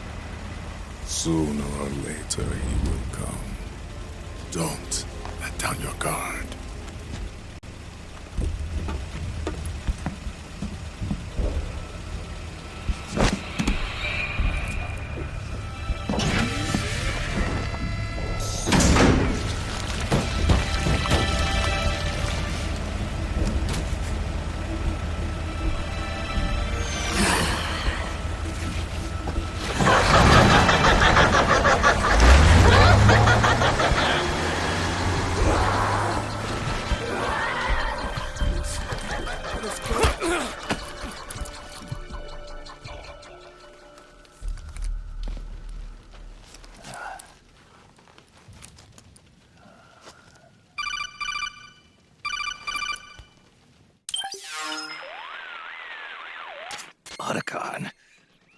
Sooner or later he will come. Don't let down your guard. Otacon,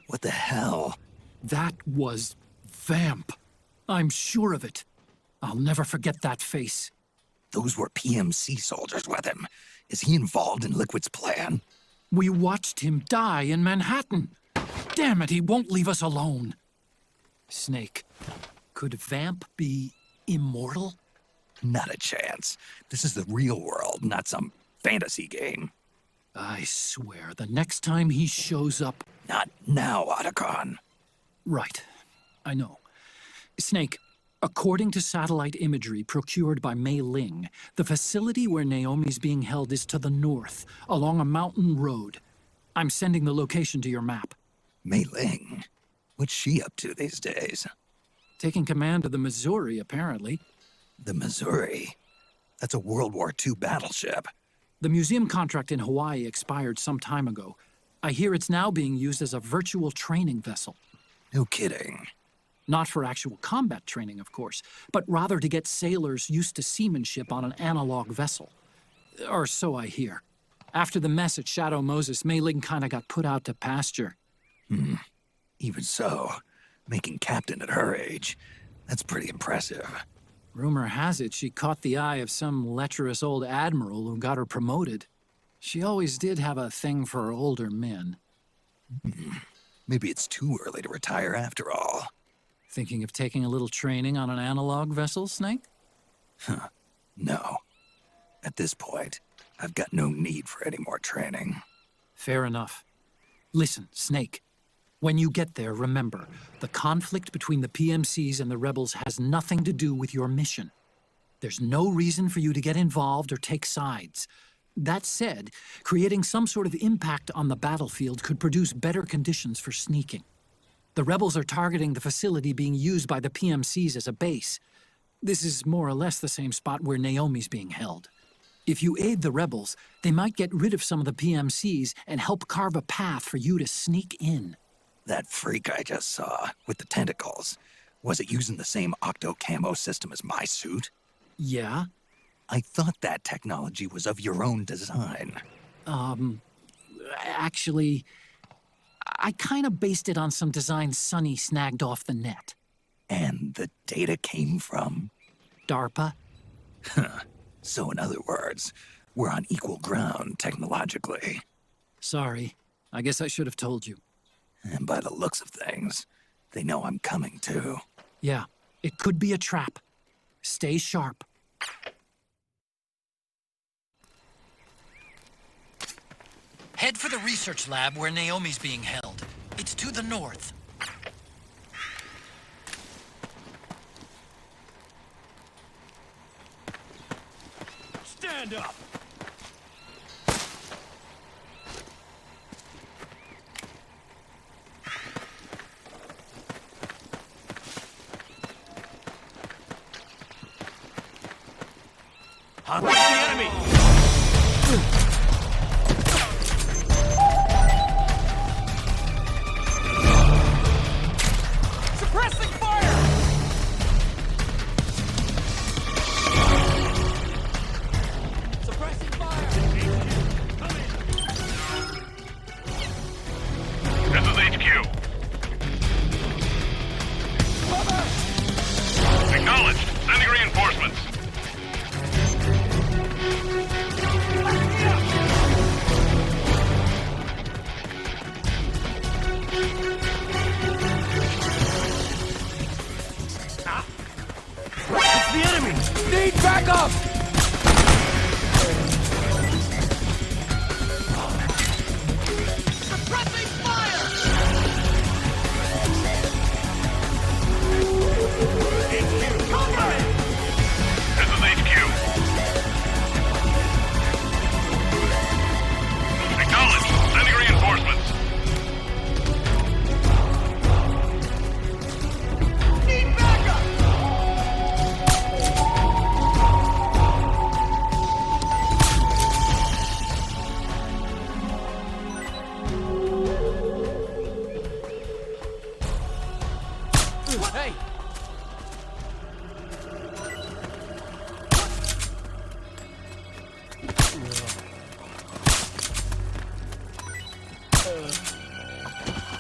what the hell? That was Vamp. I'm sure of it. I'll never forget that face. Those were PMC soldiers with him. Is he involved in Liquid's plan? We watched him die in Manhattan. Damn it, he won't leave us alone. Snake, could Vamp be immortal? Not a chance. This is the real world, not some fantasy game. I swear, the next time he shows up... Not now, Otacon. Right. I know. Snake, according to satellite imagery procured by Mei Ling, the facility where Naomi's being held is to the north, along a mountain road. I'm sending the location to your map. Mei Ling? What's she up to these days? Taking command of the Missouri, apparently. The Missouri? That's a World War II battleship. The museum contract in Hawaii expired some time ago. I hear it's now being used as a virtual training vessel. No kidding. Not for actual combat training, of course, but rather to get sailors used to seamanship on an analog vessel. Or so I hear. After the mess at Shadow Moses, Mei Ling kinda got put out to pasture. Even so, making captain at her age, that's pretty impressive. Rumor has it she caught the eye of some lecherous old admiral who got her promoted. She always did have a thing for older men. Maybe it's too early to retire after all. Thinking of taking a little training on an analog vessel, Snake? No. At this point, I've got no need for any more training. Fair enough. Listen, Snake. When you get there, remember, the conflict between the PMCs and the rebels has nothing to do with your mission. There's no reason for you to get involved or take sides. That said, creating some sort of impact on the battlefield could produce better conditions for sneaking. The rebels are targeting the facility being used by the PMCs as a base. This is more or less the same spot where Naomi's being held. If you aid the rebels, they might get rid of some of the PMCs and help carve a path for you to sneak in. That freak I just saw, with the tentacles, was it using the same octocamo system as my suit? Yeah? I thought that technology was of your own design. Actually, I kinda based it on some designs Sonny snagged off the net. And the data came from? DARPA. So in other words, we're on equal ground technologically. Sorry. I guess I should have told you. And by the looks of things, they know I'm coming too. Yeah, it could be a trap. Stay sharp. Head for the research lab where Naomi's being held. It's to the north. Stand up! Hunt the enemy! Suppressing fire! Suppressing fire! Come in! This is HQ. Cover! Acknowledged. Sending reinforcements. It's the enemy! Need backup! Suppressing fire! HQ, cover me! This is HQ. Acknowledged. Sending reinforcements. Need backup! Hey!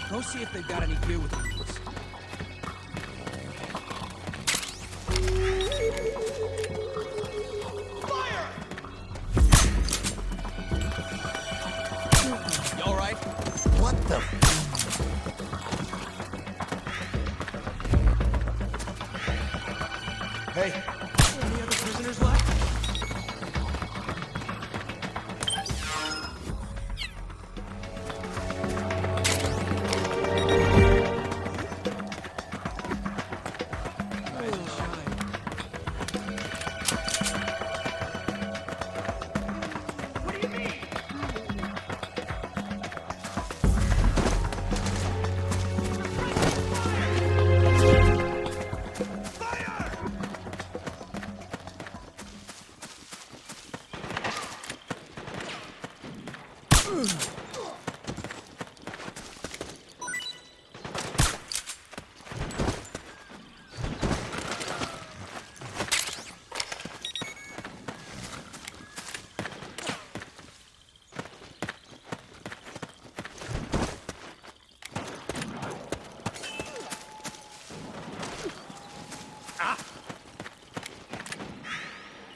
Go see if they've got any gear with them.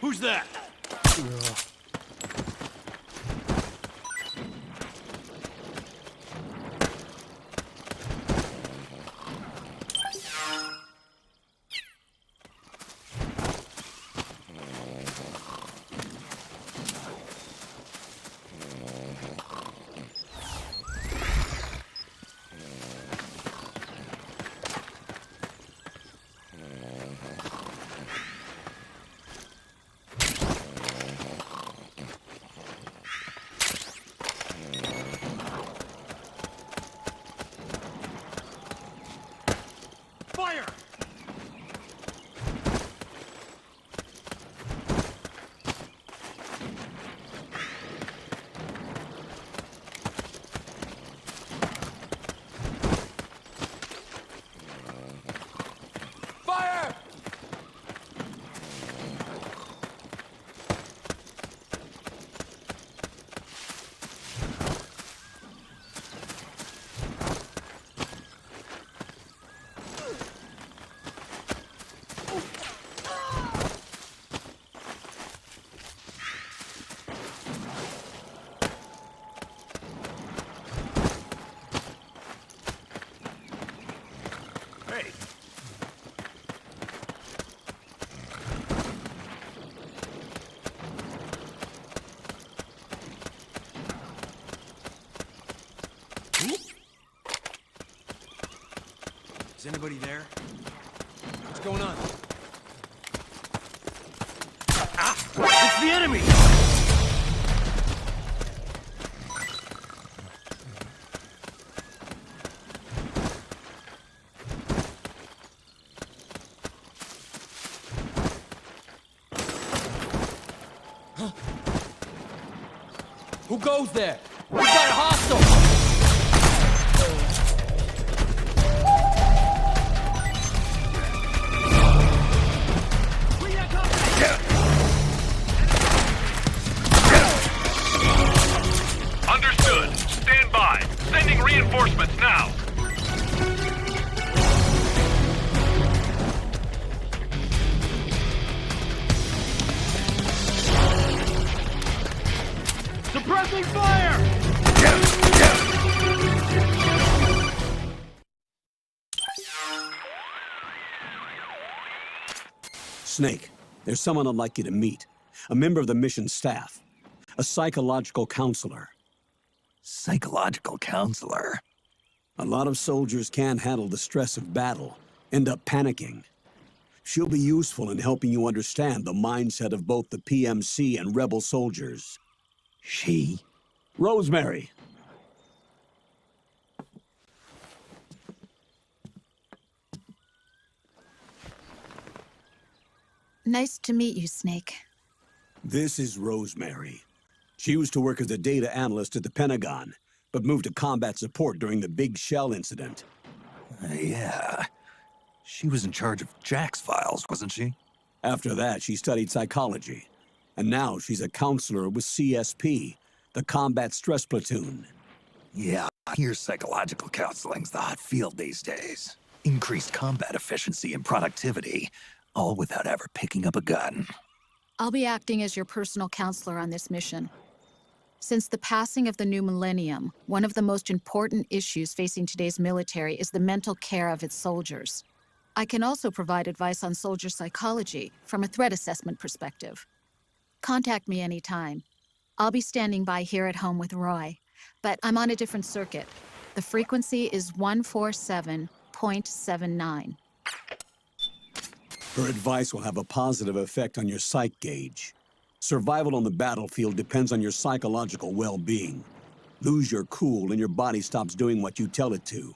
Who's that? Fire! Fire! Hey! Is anybody there? What's going on? It's the enemy! Who goes there? We got a hostile! Understood. Stand by. Sending reinforcements now. Suppressing fire! Snake, there's someone I'd like you to meet. A member of the mission staff. A psychological counselor. Psychological counselor? A lot of soldiers can't handle the stress of battle, end up panicking. She'll be useful in helping you understand the mindset of both the PMC and rebel soldiers. She? Rosemary. Nice to meet you, Snake. This is Rosemary. She used to work as a data analyst at the Pentagon, but moved to combat support during the Big Shell incident. Yeah. She was in charge of Jack's files, wasn't she? After that, she studied psychology. And now she's a counselor with CSP, the Combat Stress Platoon. Yeah, I hear psychological counseling's the hot field these days. Increased combat efficiency and productivity, all without ever picking up a gun. I'll be acting as your personal counselor on this mission. Since the passing of the new millennium, one of the most important issues facing today's military is the mental care of its soldiers. I can also provide advice on soldier psychology from a threat assessment perspective. Contact me anytime. I'll be standing by here at home with Roy, but I'm on a different circuit. The frequency is 147.79. Her advice will have a positive effect on your psych gauge. Survival on the battlefield depends on your psychological well-being. Lose your cool and your body stops doing what you tell it to.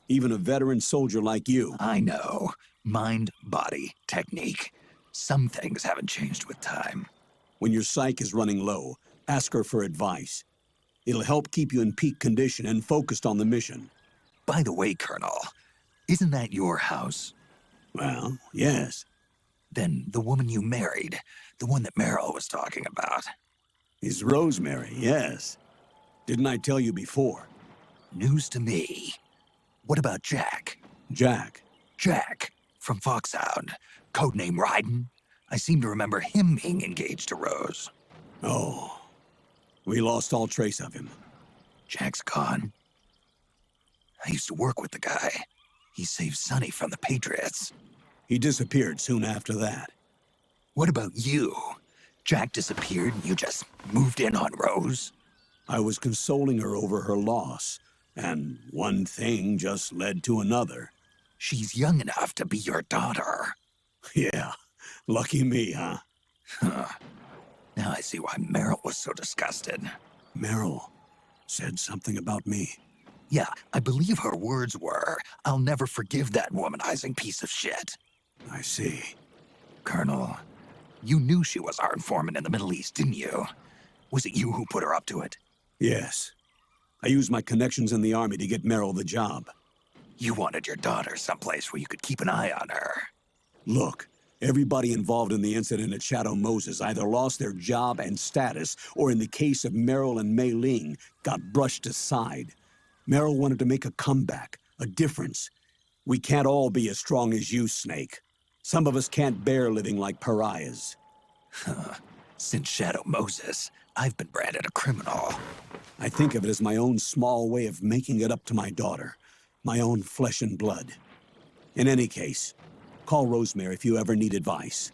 Even a veteran soldier like you. I know. Mind, body, technique. Some things haven't changed with time. When your psych is running low, ask her for advice. It'll help keep you in peak condition and focused on the mission. By the way, Colonel, isn't that your house? Well, yes. Then the woman you married, the one that Meryl was talking about. Is Rosemary, yes. Didn't I tell you before? News to me. What about Jack? Jack? Jack, from Foxhound. Codename Ryden. I seem to remember him being engaged to Rose. Oh. We lost all trace of him. Jack's gone. I used to work with the guy. He saved Sonny from the Patriots. He disappeared soon after that. What about you? Jack disappeared and you just moved in on Rose? I was consoling her over her loss, and one thing just led to another. She's young enough to be your daughter. Yeah, lucky me, huh? Now I see why Meryl was so disgusted. Meryl said something about me. Yeah, I believe her words were, "I'll never forgive that womanizing piece of shit." I see. Colonel, you knew she was our informant in the Middle East, didn't you? Was it you who put her up to it? Yes. I used my connections in the army to get Meryl the job. You wanted your daughter someplace where you could keep an eye on her. Look, everybody involved in the incident at Shadow Moses either lost their job and status, or in the case of Meryl and Mei Ling, got brushed aside. Meryl wanted to make a comeback, a difference. We can't all be as strong as you, Snake. Some of us can't bear living like pariahs. Since Shadow Moses, I've been branded a criminal. I think of it as my own small way of making it up to my daughter. My own flesh and blood. In any case, call Rosemary if you ever need advice.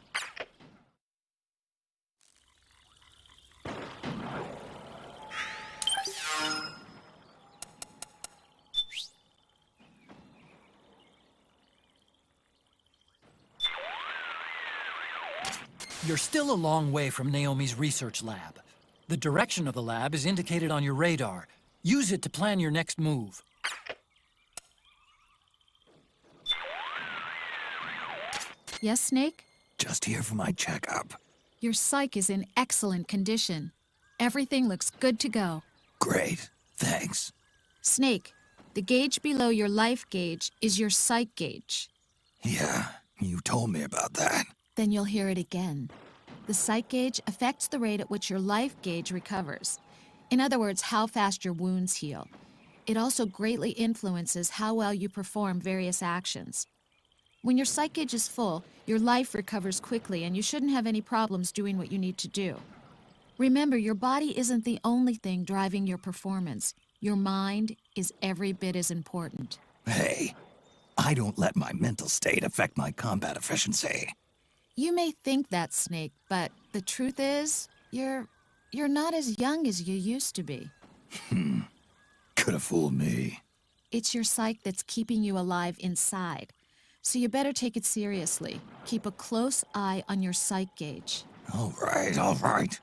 You're still a long way from Naomi's research lab. The direction of the lab is indicated on your radar. Use it to plan your next move. Yes, Snake? Just here for my checkup. Your psych is in excellent condition. Everything looks good to go. Great, thanks. Snake, the gauge below your life gauge is your psych gauge. Yeah, you told me about that. Then you'll hear it again. The psych gauge affects the rate at which your life gauge recovers. In other words, how fast your wounds heal. It also greatly influences how well you perform various actions. When your psych gauge is full, your life recovers quickly and you shouldn't have any problems doing what you need to do. Remember, your body isn't the only thing driving your performance. Your mind is every bit as important. Hey, I don't let my mental state affect my combat efficiency. You may think that, Snake, but the truth is, you're not as young as you used to be. Could have fooled me. It's your psyche that's keeping you alive inside. So you better take it seriously. Keep a close eye on your psych gauge. All right, all right.